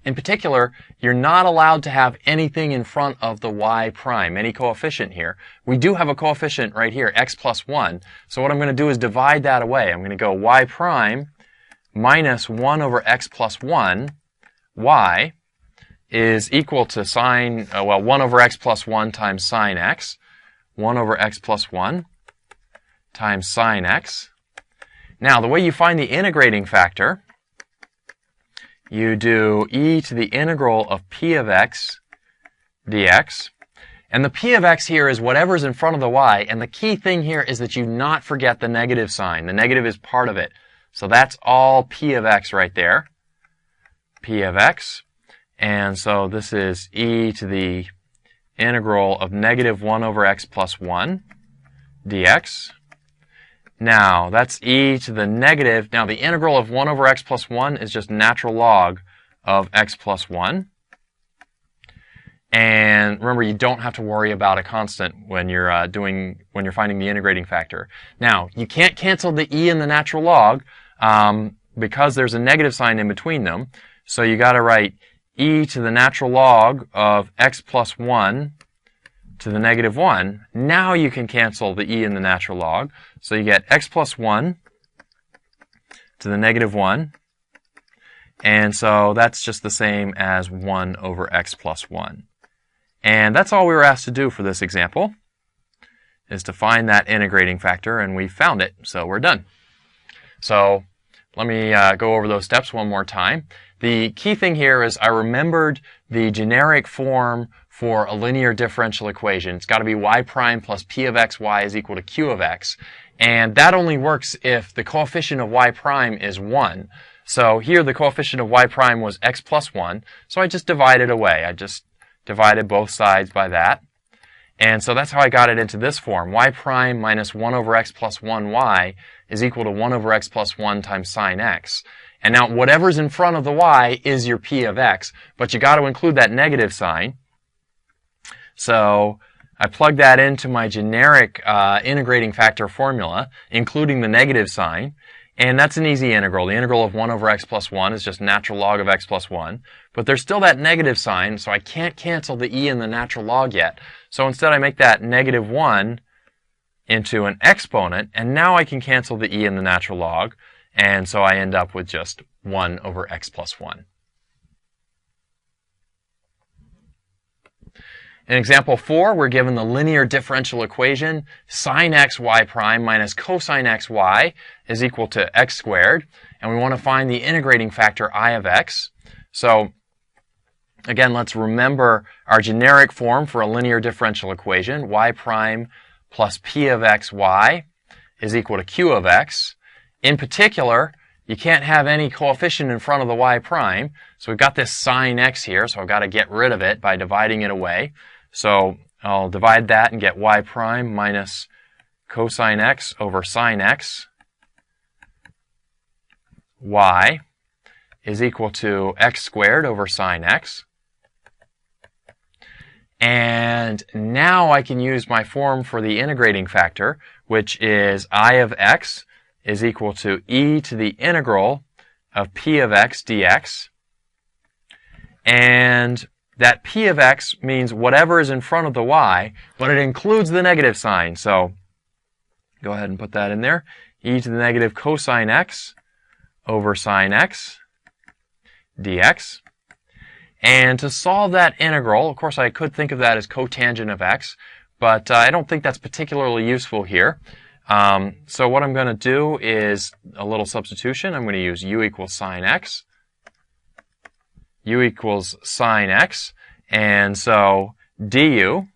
In particular, you're not allowed to have anything in front of the y prime, any coefficient here. We do have a coefficient right here, x plus 1. So what I'm going to do is divide that away. I'm going to go y prime minus 1 over x plus 1, y, is equal to 1 over x plus 1 times sine x. 1 over x plus 1 times sine x. Now, the way you find the integrating factor, you do e to the integral of p of x dx. And the p of x here is whatever's in front of the y. And the key thing here is that you not forget the negative sign. The negative is part of it. So that's all p of x right there. P of x. And so this is e to the integral of negative 1 over x plus 1 dx. Now, that's e to the negative. Now, the integral of 1 over x plus 1 is just natural log of x plus 1. And remember, you don't have to worry about a constant when you're finding the integrating factor. Now, you can't cancel the e and the natural log because there's a negative sign in between them. So you got to write e to the natural log of x plus 1 to the negative 1. Now you can cancel the e and the natural log. So you get x plus 1 to the negative 1. And so that's just the same as 1 over x plus 1. And that's all we were asked to do for this example, is to find that integrating factor, and we found it, so we're done. So let me go over those steps one more time. The key thing here is I remembered the generic form for a linear differential equation. It's got to be y prime plus p of x y is equal to q of x. And that only works if the coefficient of y prime is 1. So here the coefficient of y prime was x plus 1. So I just divided away. I just divided both sides by that. And so that's how I got it into this form. Y prime minus 1 over x plus 1y is equal to 1 over x plus 1 times sine x. And now whatever's in front of the y is your p of x, but you got to include that negative sign. So I plug that into my generic integrating factor formula, including the negative sign, and that's an easy integral. The integral of 1 over x plus 1 is just natural log of x plus 1, but there's still that negative sign, so I can't cancel the e and the natural log yet. So instead I make that negative 1 into an exponent, and now I can cancel the e and the natural log, and so I end up with just 1 over x plus 1. In example 4, we're given the linear differential equation sine x y prime minus cosine x y is equal to x squared, and we want to find the integrating factor I of x. So again, let's remember our generic form for a linear differential equation. Y prime plus p of x y is equal to q of x. In particular, you can't have any coefficient in front of the y prime. So we've got this sine x here, so I've got to get rid of it by dividing it away. So I'll divide that and get y prime minus cosine x over sine x. Y is equal to x squared over sine x. And now I can use my form for the integrating factor, which is I of x is equal to e to the integral of p of x dx. And that p of x means whatever is in front of the y, but it includes the negative sign. So go ahead and put that in there. E to the negative cosine x over sine x dx. And to solve that integral, of course I could think of that as cotangent of x, but I don't think that's particularly useful here. So what I'm going to do is a little substitution. I'm going to use u equals sine x. U equals sine x. And so du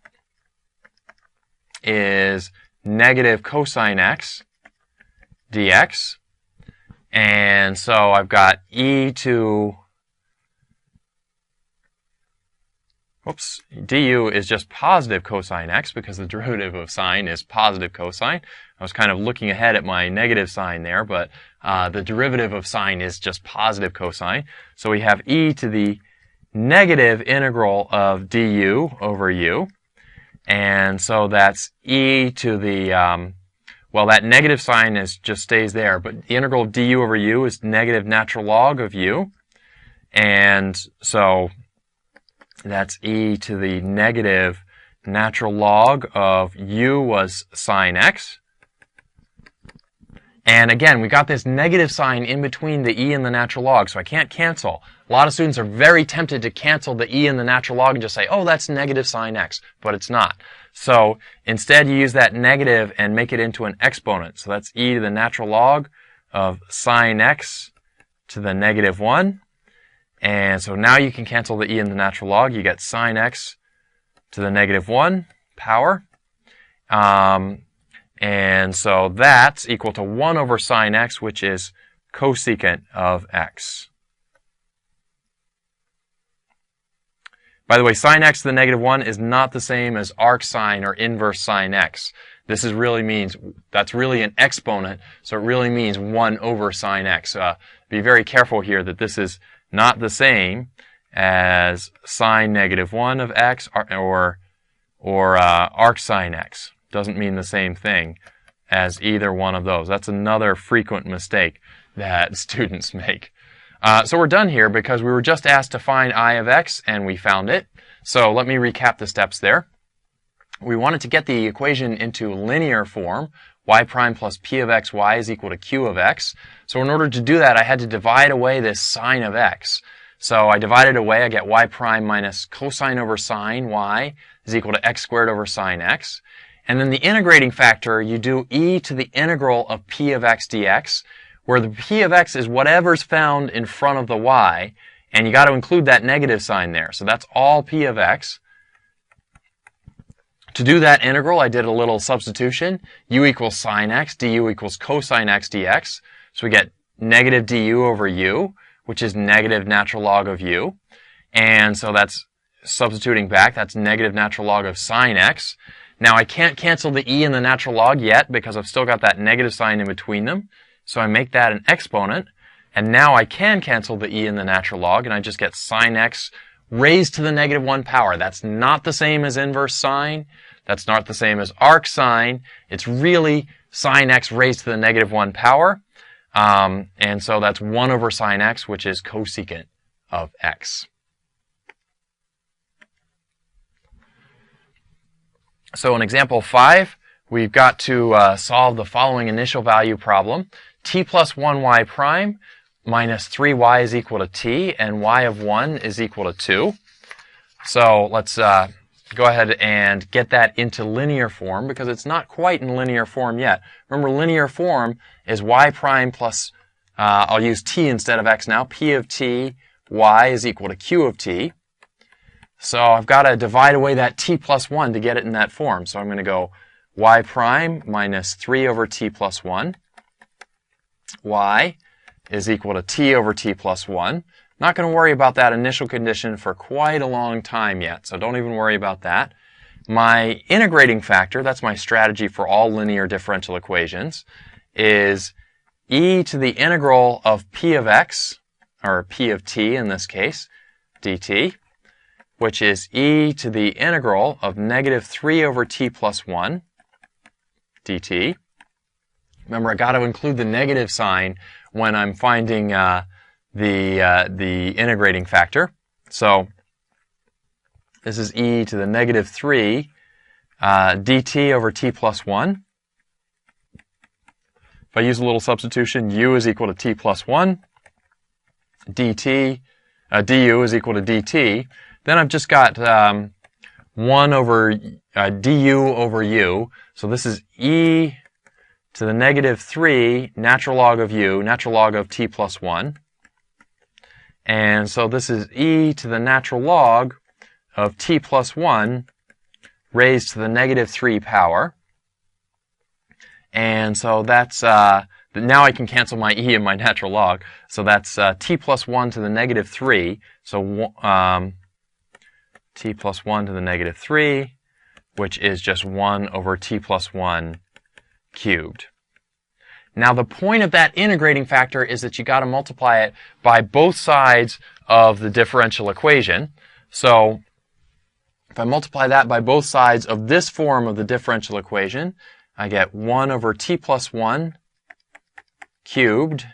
is negative cosine x dx. And so I've got e to, du is just positive cosine x because the derivative of sine is positive cosine. I was kind of looking ahead at my negative sign there, but the derivative of sine is just positive cosine. So we have e to the negative integral of du over u. And so that's e to the, well, that negative sign just stays there, but the integral of du over u is negative natural log of u. And so that's e to the negative natural log of u was sine x. And again, we got this negative sign in between the e and the natural log, so I can't cancel. A lot of students are very tempted to cancel the e and the natural log and just say, oh, that's negative sine x, but it's not. So instead, you use that negative and make it into an exponent. So that's e to the natural log of sine x to the negative 1. And so now you can cancel the e and the natural log. You get sine x to the negative 1 power. And so that's equal to 1 over sine x, which is cosecant of x. By the way, sine x to the negative 1 is not the same as arc sine or inverse sine x. This really means, that's really an exponent, so it really means 1 over sine x. Be very careful here that this is not the same as sine negative 1 of x or arc sine x. Doesn't mean the same thing as either one of those. That's another frequent mistake that students make. So we're done here because we were just asked to find I of x and we found it. So let me recap the steps there. We wanted to get the equation into linear form. Y prime plus p of x y is equal to q of x. So in order to do that, I had to divide away this sine of x. So I divided away, I get y prime minus cosine over sine y is equal to x squared over sine x. And then the integrating factor, you do e to the integral of p of x dx, where the p of x is whatever's found in front of the y, and you got to include that negative sign there. So that's all p of x. To do that integral, I did a little substitution. U equals sine x, du equals cosine x dx. So we get negative du over u, which is negative natural log of u. And so that's substituting back, that's negative natural log of sine x. Now I can't cancel the e and the natural log yet because I've still got that negative sign in between them. So I make that an exponent. And now I can cancel the e and the natural log, and I just get sine x raised to the negative 1 power. That's not the same as inverse sine. That's not the same as arc sine. It's really sine x raised to the negative 1 power. And so that's 1 over sine x, which is cosecant of x. So in example 5, we've got to solve the following initial value problem. T plus 1y prime minus 3y is equal to t, and y of 1 is equal to 2. So let's go ahead and get that into linear form because it's not quite in linear form yet. Remember, linear form is y prime plus, I'll use t instead of x now, p of t, y is equal to q of t. So I've got to divide away that t plus 1 to get it in that form. So I'm going to go y prime minus 3 over t plus 1, y is equal to t over t plus 1. Not going to worry about that initial condition for quite a long time yet, so don't even worry about that. My integrating factor, that's my strategy for all linear differential equations, is e to the integral of p of x, or p of t in this case, dt, which is e to the integral of negative 3 over t plus 1 dt. Remember, I got to include the negative sign when I'm finding the integrating factor. So this is e to the negative 3 dt over t plus 1. If I use a little substitution, u is equal to t plus 1, dt, du is equal to dt. Then I've just got 1 over du over u. So this is e to the negative 3 natural log of u, natural log of t plus 1. And so this is e to the natural log of t plus 1 raised to the negative 3 power. And so that's, now I can cancel my e and my natural log. So that's t plus 1 to the negative 3. So t plus 1 to the negative 3, which is just 1 over t plus 1 cubed. Now the point of that integrating factor is that you got to multiply it by both sides of the differential equation. So if I multiply that by both sides of this form of the differential equation, I get 1 over t plus 1 cubed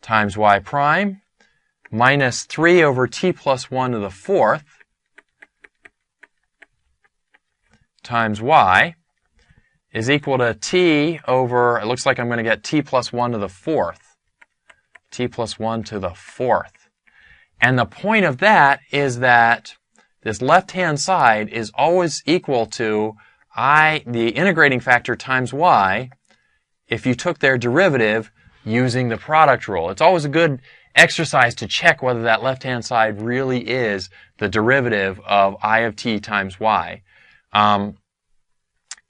times y prime minus 3 over t plus 1 to the 4th times y is equal to t over, it looks like I'm going to get t plus 1 to the 4th. T plus 1 to the 4th. And the point of that is that this left-hand side is always equal to the integrating factor times y if you took their derivative using the product rule. It's always a good exercise to check whether that left-hand side really is the derivative of I of t times y.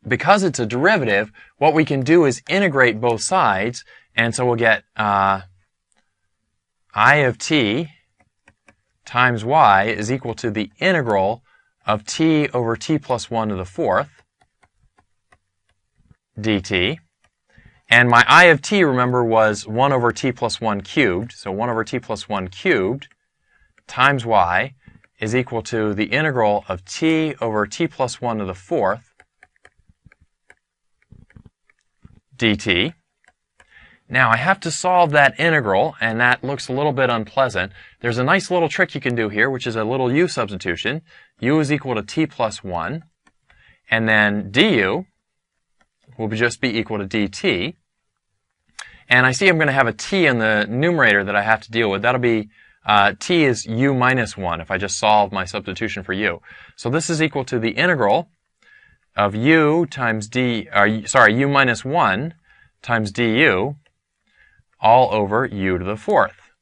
Because it's a derivative, what we can do is integrate both sides, and so we'll get I of t times y is equal to the integral of t over t plus 1 to the 4th dt. And my I of t, remember, was 1 over t plus 1 cubed. So 1 over t plus 1 cubed times y is equal to the integral of t over t plus 1 to the 4th dt. Now I have to solve that integral, and that looks a little bit unpleasant. There's a nice little trick you can do here, which is a little u substitution. U is equal to t plus 1, and then du will just be equal to dt. And I see I'm going to have a t in the numerator that I have to deal with. That'll be, t is u minus 1 if I just solve my substitution for u. So this is equal to the integral of u times u minus 1 times du all over u to the 4th.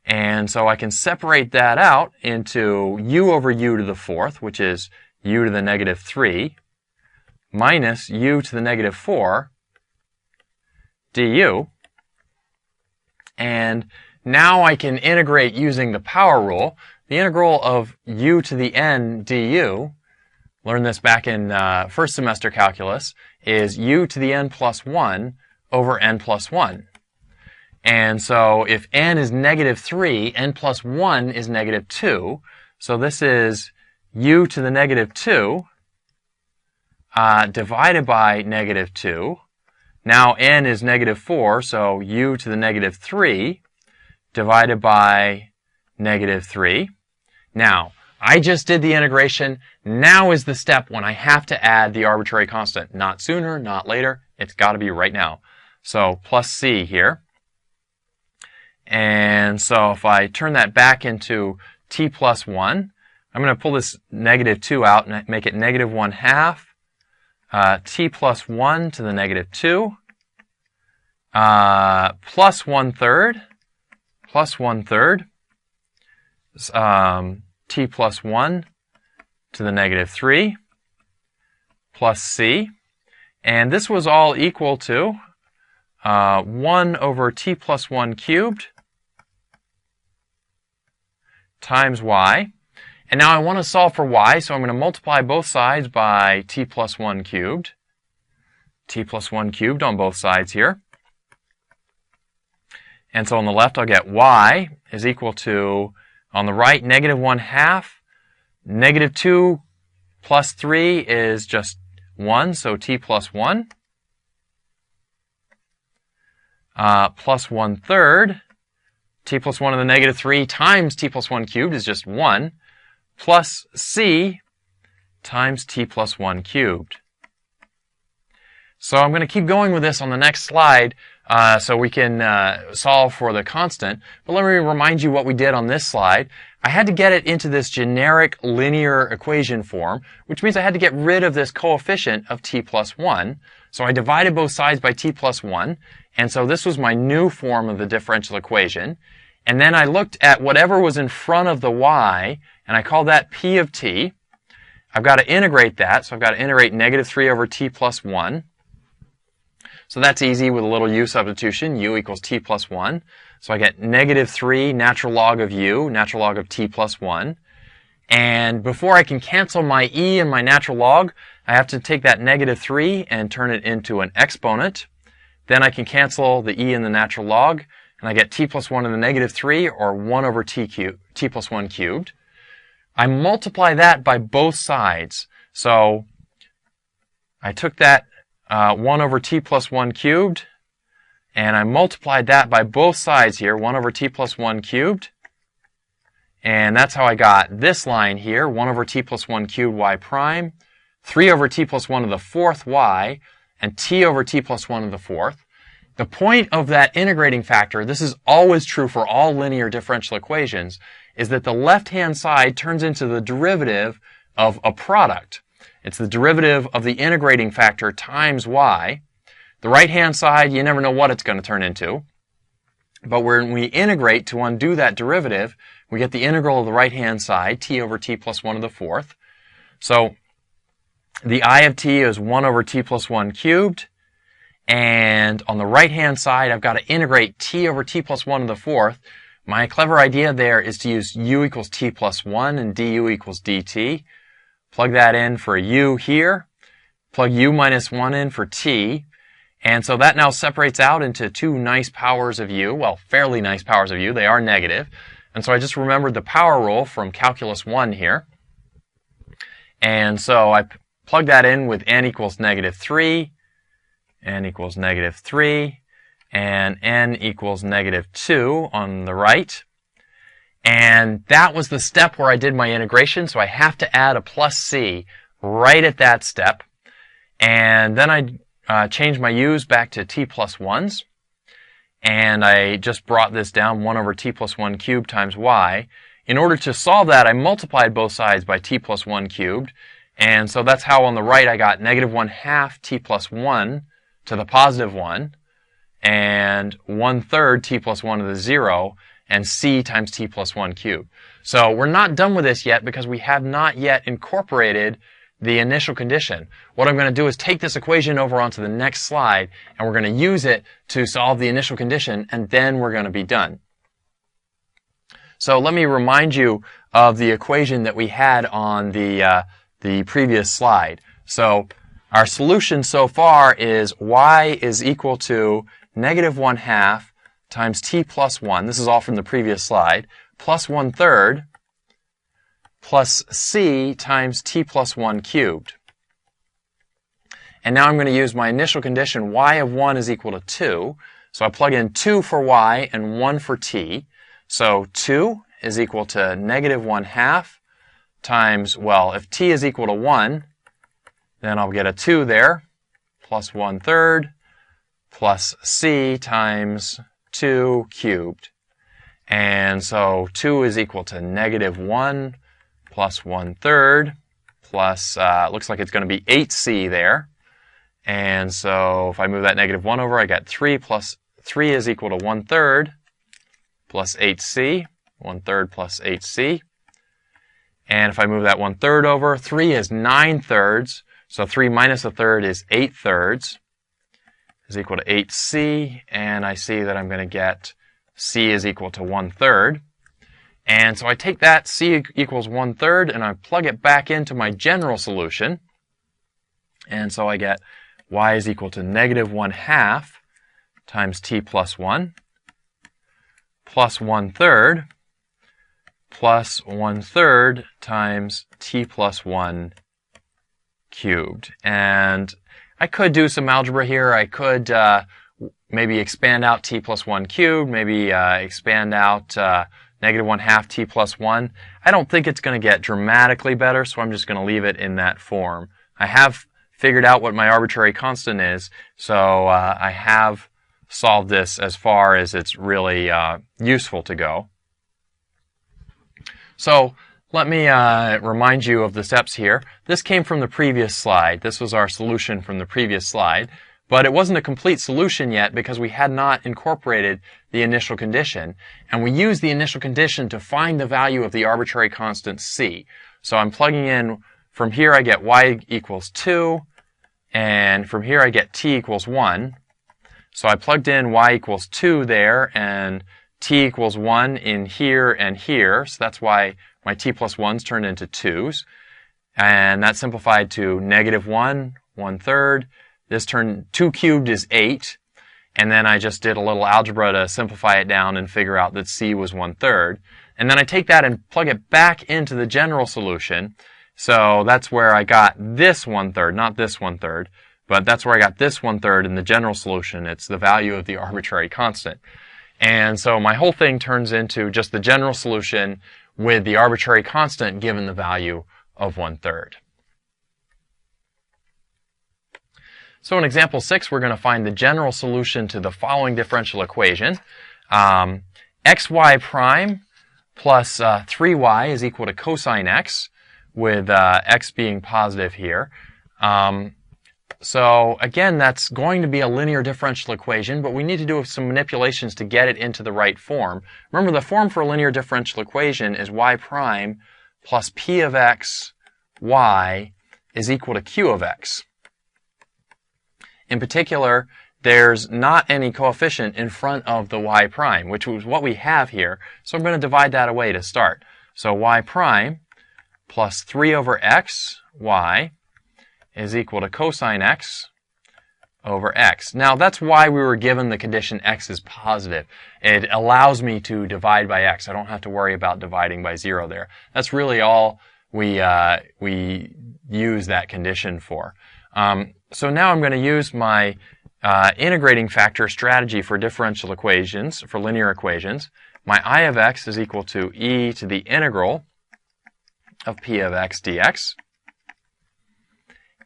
And so I can separate that out into u over u to the 4th, which is u to the negative 3, minus u to the negative 4 du. And now I can integrate using the power rule. The integral of u to the n du, learned this back in first semester calculus, is u to the n plus 1 over n plus 1. And so if n is negative 3, n plus 1 is negative 2. So this is u to the negative 2 divided by negative 2. Now n is negative 4, so u to the negative 3 divided by negative 3. Now, I just did the integration. Now is the step when I have to add the arbitrary constant. Not sooner, not later. It's got to be right now. So plus c here. And so if I turn that back into t plus 1, I'm going to pull this negative 2 out and make it negative 1/2 t plus 1 to the negative 2 plus 1/3 t plus 1 to the negative 3 plus c. And this was all equal to 1 over t plus 1 cubed times y. And now I want to solve for y, so I'm going to multiply both sides by t plus 1 cubed. T plus 1 cubed on both sides here. And so on the left I'll get y is equal to, on the right, negative 1/2. Negative 2 plus 3 is just 1, so t plus 1. Plus 1/3. T plus 1 to the negative 3 times t plus 1 cubed is just 1. Plus c times t plus 1 cubed. So I'm going to keep going with this on the next slide so we can solve for the constant. But let me remind you what we did on this slide. I had to get it into this generic linear equation form, which means I had to get rid of this coefficient of t plus 1. So I divided both sides by t plus 1. And so this was my new form of the differential equation. And then I looked at whatever was in front of the y, and I called that p of t. I've got to integrate that, so I've got to integrate negative 3 over t plus 1. So that's easy with a little u substitution, u equals t plus 1. So I get negative 3 natural log of u, natural log of t plus 1. And before I can cancel my e and my natural log, I have to take that negative 3 and turn it into an exponent. Then I can cancel the e and the natural log, and I get t plus 1 to the negative 3, or 1 over t plus 1 cubed. I multiply that by both sides. So I took that 1 over t plus 1 cubed, and I multiplied that by both sides here, 1 over t plus 1 cubed. And that's how I got this line here, 1 over t plus 1 cubed y prime, 3 over t plus 1 to the 4th y, and t over t plus 1 to the 4th. The point of that integrating factor, this is always true for all linear differential equations, is that the left-hand side turns into the derivative of a product. It's the derivative of the integrating factor times y. The right-hand side, you never know what it's going to turn into. But when we integrate to undo that derivative, we get the integral of the right-hand side, t over t plus 1 to the 4th. So the I of t is 1 over t plus 1 cubed. And on the right-hand side, I've got to integrate t over t plus 1 to the 4th. My clever idea there is to use u equals t plus 1 and du equals dt. Plug that in for u here. Plug u minus 1 in for t. And so that now separates out into two nice powers of u. Well, fairly nice powers of u. They are negative. And so I just remembered the power rule from Calculus 1 here. And so I plug that in with n equals negative 3. N equals negative 3, and n equals negative 2 on the right. And that was the step where I did my integration, so I have to add a plus c right at that step. And then I changed my u's back to t plus 1s, and I just brought this down 1 over t plus 1 cubed times y. In order to solve that, I multiplied both sides by t plus 1 cubed, and so that's how on the right I got negative 1/2 t plus 1 to the positive 1, and 1/3 t plus 1 to the 0, and c times t plus 1 cubed. So we're not done with this yet because we have not yet incorporated the initial condition. What I'm going to do is take this equation over onto the next slide, and we're going to use it to solve the initial condition, and then we're going to be done. So let me remind you of the equation that we had on the previous slide. So our solution so far is y is equal to negative 1/2 times t plus 1. This is all from the previous slide. Plus 1/3 plus c times t plus 1 cubed. And now I'm going to use my initial condition, y of 1 is equal to 2. So I plug in 2 for y and 1 for t. So 2 is equal to negative 1/2 times, well, if t is equal to 1, then I'll get a 2 there, plus 1/3, plus c times 2 cubed. And so 2 is equal to negative 1 plus 1/3 plus, looks like it's going to be 8c there. And so if I move that negative 1 over, I got 3 plus 3 is equal to 1/3 plus 8c, 1/3 plus 8c. And if I move that 1/3 over, 3 is 9/3. So 3 minus 1/3 is 8/3. is equal to 8c, and I see that I'm going to get c is equal to 1/3. And so I take that c equals 1/3 and I plug it back into my general solution. And so I get y is equal to -1/2 times t plus 1 plus 1/3 plus 1/3 times t plus 1 cubed. And I could do some algebra here. I could maybe expand out t plus 1 cubed, maybe expand out -1/2 t plus 1. I don't think it's going to get dramatically better, so I'm just going to leave it in that form. I have figured out what my arbitrary constant is, so I have solved this as far as it's really useful to go. So let me remind you of the steps here. This came from the previous slide. This was our solution from the previous slide. But it wasn't a complete solution yet because we had not incorporated the initial condition. And we used the initial condition to find the value of the arbitrary constant c. So I'm plugging in, from here I get y equals 2, and from here I get t equals 1. So I plugged in y equals 2 there, and t equals 1 in here and here. So that's why my t plus 1's turned into 2's. And that simplified to -1, 1/3. This turned 2 cubed is 8. And then I just did a little algebra to simplify it down and figure out that c was 1/3. And then I take that and plug it back into the general solution. So that's where I got this 1/3, not this 1/3. But that's where I got this 1/3 in the general solution. It's the value of the arbitrary constant. And so my whole thing turns into just the general solution with the arbitrary constant given the value of 1/3. So in example 6, we're going to find the general solution to the following differential equation. Xy prime plus 3y is equal to cosine x, with x being positive here. So again, that's going to be a linear differential equation, but we need to do some manipulations to get it into the right form. Remember, the form for a linear differential equation is y prime plus p of x y is equal to q of x. In particular, there's not any coefficient in front of the y prime, which is what we have here. So I'm going to divide that away to start. So y prime plus 3 over x y is equal to cosine x over x. Now that's why we were given the condition x is positive. It allows me to divide by x. I don't have to worry about dividing by 0 there. That's really all we use that condition for. So now I'm going to use my integrating factor strategy for differential equations, for linear equations. My I of x is equal to e to the integral of p of x dx.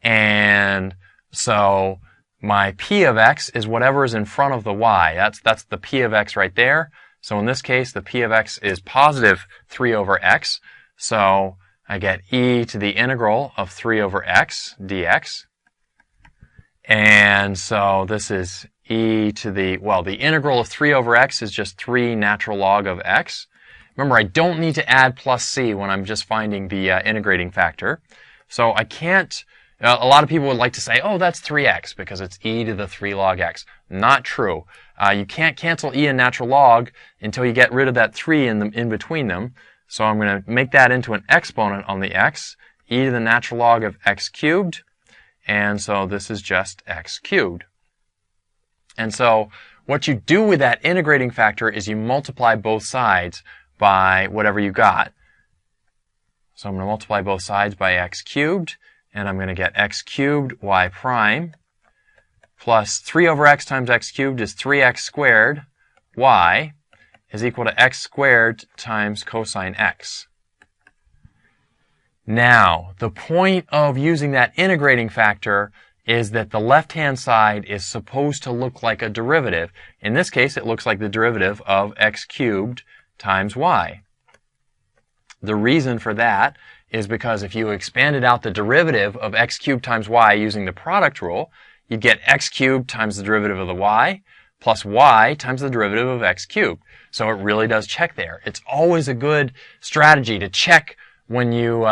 And so my p of x is whatever is in front of the y. That's the p of x right there. So in this case, the p of x is positive 3 over x. So I get e to the integral of 3 over x dx. And so this is e to the, well, the integral of 3 over x is just 3 natural log of x. Remember, I don't need to add plus c when I'm just finding the integrating factor. So I can't, a lot of people would like to say, oh, that's 3x because it's e to the 3 log x. Not true. You can't cancel e and natural log until you get rid of that 3 in between them. So I'm going to make that into an exponent on the x, e to the natural log of x cubed. And so this is just x cubed. And so what you do with that integrating factor is you multiply both sides by whatever you got. So I'm going to multiply both sides by x cubed, and I'm going to get x cubed y prime plus 3 over x times x cubed is 3x squared y is equal to x squared times cosine x. Now, the point of using that integrating factor is that the left-hand side is supposed to look like a derivative. In this case, it looks like the derivative of x cubed times y. The reason for that is because if you expanded out the derivative of x cubed times y using the product rule, you'd get x cubed times the derivative of the y plus y times the derivative of x cubed. So it really does check there. It's always a good strategy to check when you're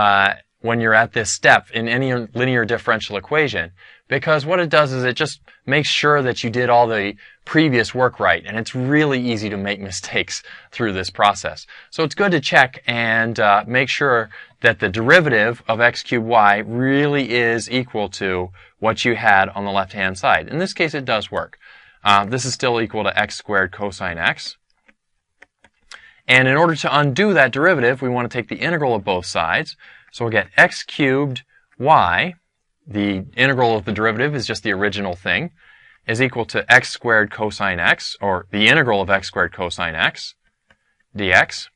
at this step in any linear differential equation, because what it does is it just makes sure that you did all the previous work right, and it's really easy to make mistakes through this process. So it's good to check and make sure that the derivative of x cubed y really is equal to what you had on the left-hand side. In this case, it does work. This is still equal to x squared cosine x. And in order to undo that derivative, we want to take the integral of both sides. So we'll get x cubed y, the integral of the derivative is just the original thing, is equal to x squared cosine x, or the integral of x squared cosine x dx.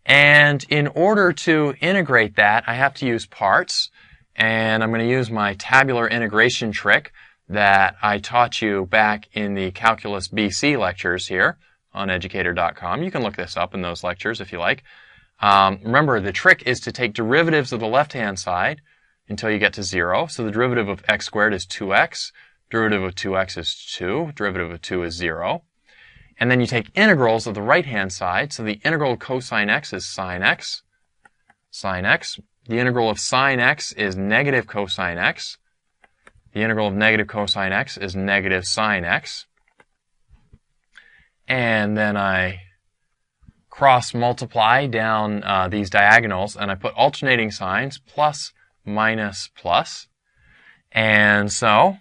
And in order to integrate that, I have to use parts, and I'm going to use my tabular integration trick that I taught you back in the Calculus BC lectures here on Educator.com. You can look this up in those lectures if you like. Remember, the trick is to take derivatives of the left-hand side until you get to 0. So the derivative of x squared is 2x, derivative of 2x is 2, derivative of 2 is 0. And then you take integrals of the right-hand side. So the integral of cosine x is sine x, sine x. The integral of sine x is negative cosine x. The integral of negative cosine x is negative sine x. And then I cross multiply down these diagonals, and I put alternating signs, plus, minus, plus. And so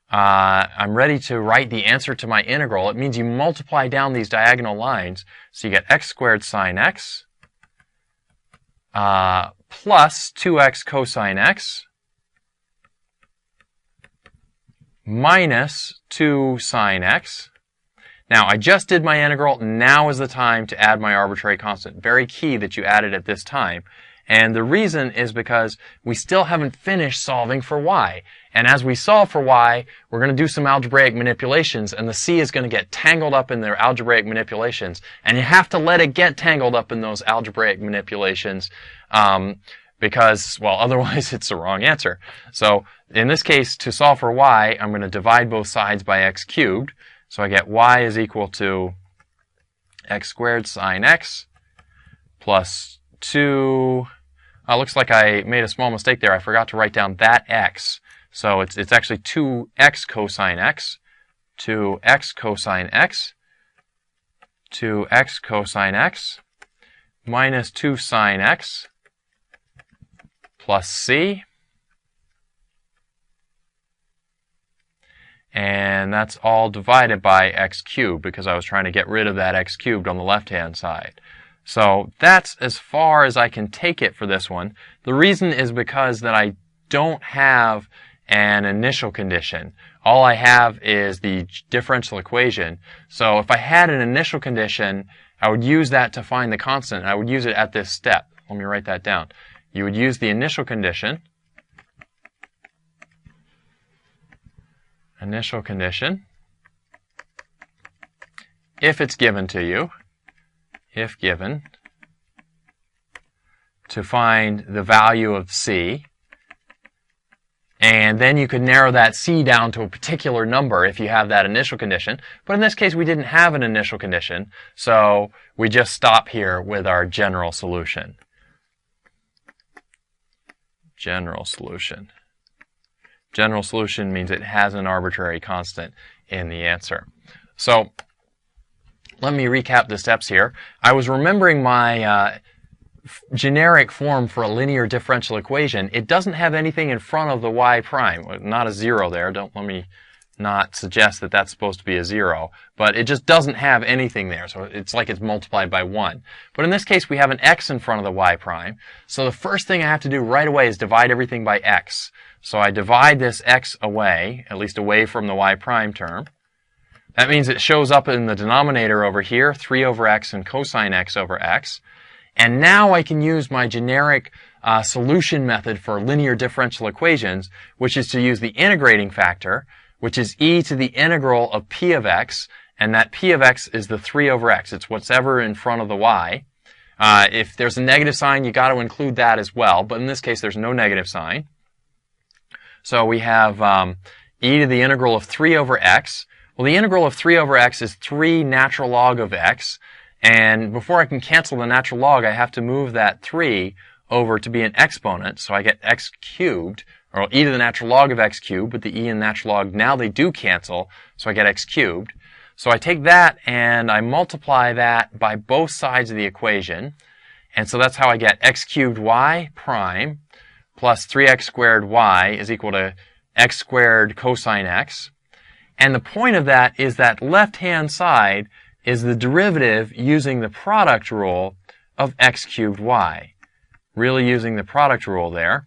I'm ready to write the answer to my integral. It means you multiply down these diagonal lines, so you get x squared sine x plus 2x cosine x minus 2 sine x. Now, I just did my integral. Now is the time to add my arbitrary constant. Very key that you add it at this time. And the reason is because we still haven't finished solving for y. And as we solve for y, we're going to do some algebraic manipulations, and the c is going to get tangled up in their algebraic manipulations. And you have to let it get tangled up in those algebraic manipulations because, well, otherwise it's the wrong answer. So in this case, to solve for y, I'm going to divide both sides by x cubed. So I get y is equal to x squared sine x plus 2. Looks like I made a small mistake there. I forgot to write down that x. So it's actually 2x cosine x, 2x cosine x, 2x cosine x, minus 2 sine x, plus c. And that's all divided by x cubed because I was trying to get rid of that x cubed on the left-hand side. So that's as far as I can take it for this one. The reason is because that I don't have an initial condition. All I have is the differential equation. So if I had an initial condition, I would use that to find the constant. I would use it at this step. Let me write that down. You would use the initial condition. Initial condition, if it's given to you, if given, to find the value of c, and then you could narrow that c down to a particular number if you have that initial condition. But in this case, we didn't have an initial condition, so we just stop here with our general solution. General solution. General solution means it has an arbitrary constant in the answer. So let me recap the steps here. I was remembering my generic form for a linear differential equation. It doesn't have anything in front of the y prime, not a 0 there. Let me not suggest that that's supposed to be a 0, but it just doesn't have anything there, so it's like it's multiplied by 1. But in this case, we have an x in front of the y prime, so the first thing I have to do right away is divide everything by x. So I divide this x away, at least away from the y prime term. That means it shows up in the denominator over here, 3 over x and cosine x over x. And now I can use my generic solution method for linear differential equations, which is to use the integrating factor, which is e to the integral of p of x, and that p of x is the 3 over x. It's whatever in front of the y. If there's a negative sign, you got to include that as well, but in this case there's no negative sign. So we have e to the integral of 3 over x. Well, the integral of 3 over x is 3 natural log of x, and before I can cancel the natural log, I have to move that 3 over to be an exponent, so I get x cubed or e to the natural log of x cubed, but the e and natural log, now they do cancel, so I get x cubed. So I take that and I multiply that by both sides of the equation. And so that's how I get x cubed y prime plus 3x squared y is equal to x squared cosine x. And the point of that is that left-hand side is the derivative using the product rule of x cubed y. Really using the product rule there.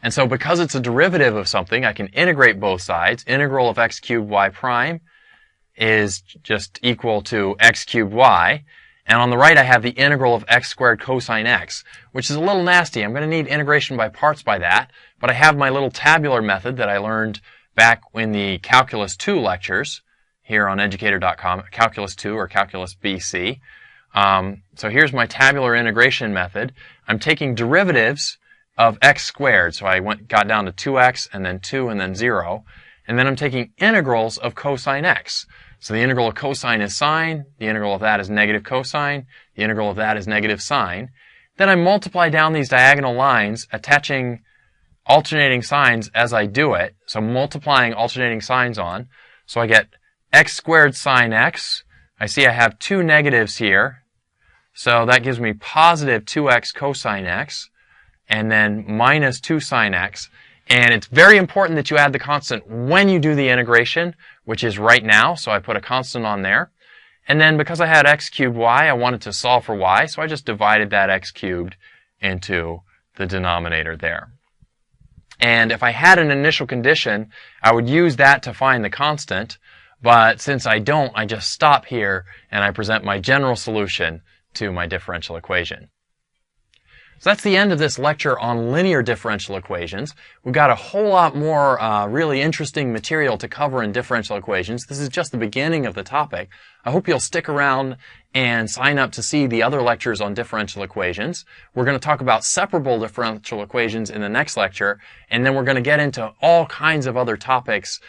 And so because it's a derivative of something, I can integrate both sides. Integral of x cubed y prime is just equal to x cubed y. And on the right, I have the integral of x squared cosine x, which is a little nasty. I'm going to need integration by parts by that. But I have my little tabular method that I learned back in the Calculus 2 lectures here on Educator.com, Calculus 2 or Calculus BC. So here's my tabular integration method. I'm taking derivatives of x squared. So I got down to 2x and then 2 and then 0. And then I'm taking integrals of cosine x. So the integral of cosine is sine. The integral of that is negative cosine. The integral of that is negative sine. Then I multiply down these diagonal lines, attaching alternating signs as I do it. So multiplying alternating signs on. So I get x squared sine x. I see I have two negatives here. So that gives me positive 2x cosine x. And then minus 2 sine x. And it's very important that you add the constant when you do the integration, which is right now. So I put a constant on there. And then because I had x cubed y, I wanted to solve for y. So I just divided that x cubed into the denominator there. And if I had an initial condition, I would use that to find the constant. But since I don't, I just stop here and I present my general solution to my differential equation. So that's the end of this lecture on linear differential equations. We've got a whole lot more really interesting material to cover in differential equations. This is just the beginning of the topic. I hope you'll stick around and sign up to see the other lectures on differential equations. We're going to talk about separable differential equations in the next lecture, and then we're going to get into all kinds of other topics,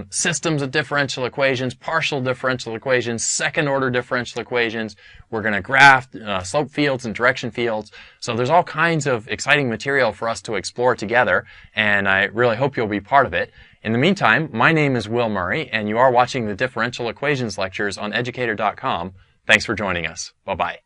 systems of differential equations, partial differential equations, second-order differential equations. We're going to graph slope fields and direction fields. So there's all kinds of exciting material for us to explore together, and I really hope you'll be part of it. In the meantime, my name is Will Murray, and you are watching the Differential Equations lectures on Educator.com. Thanks for joining us. Bye-bye.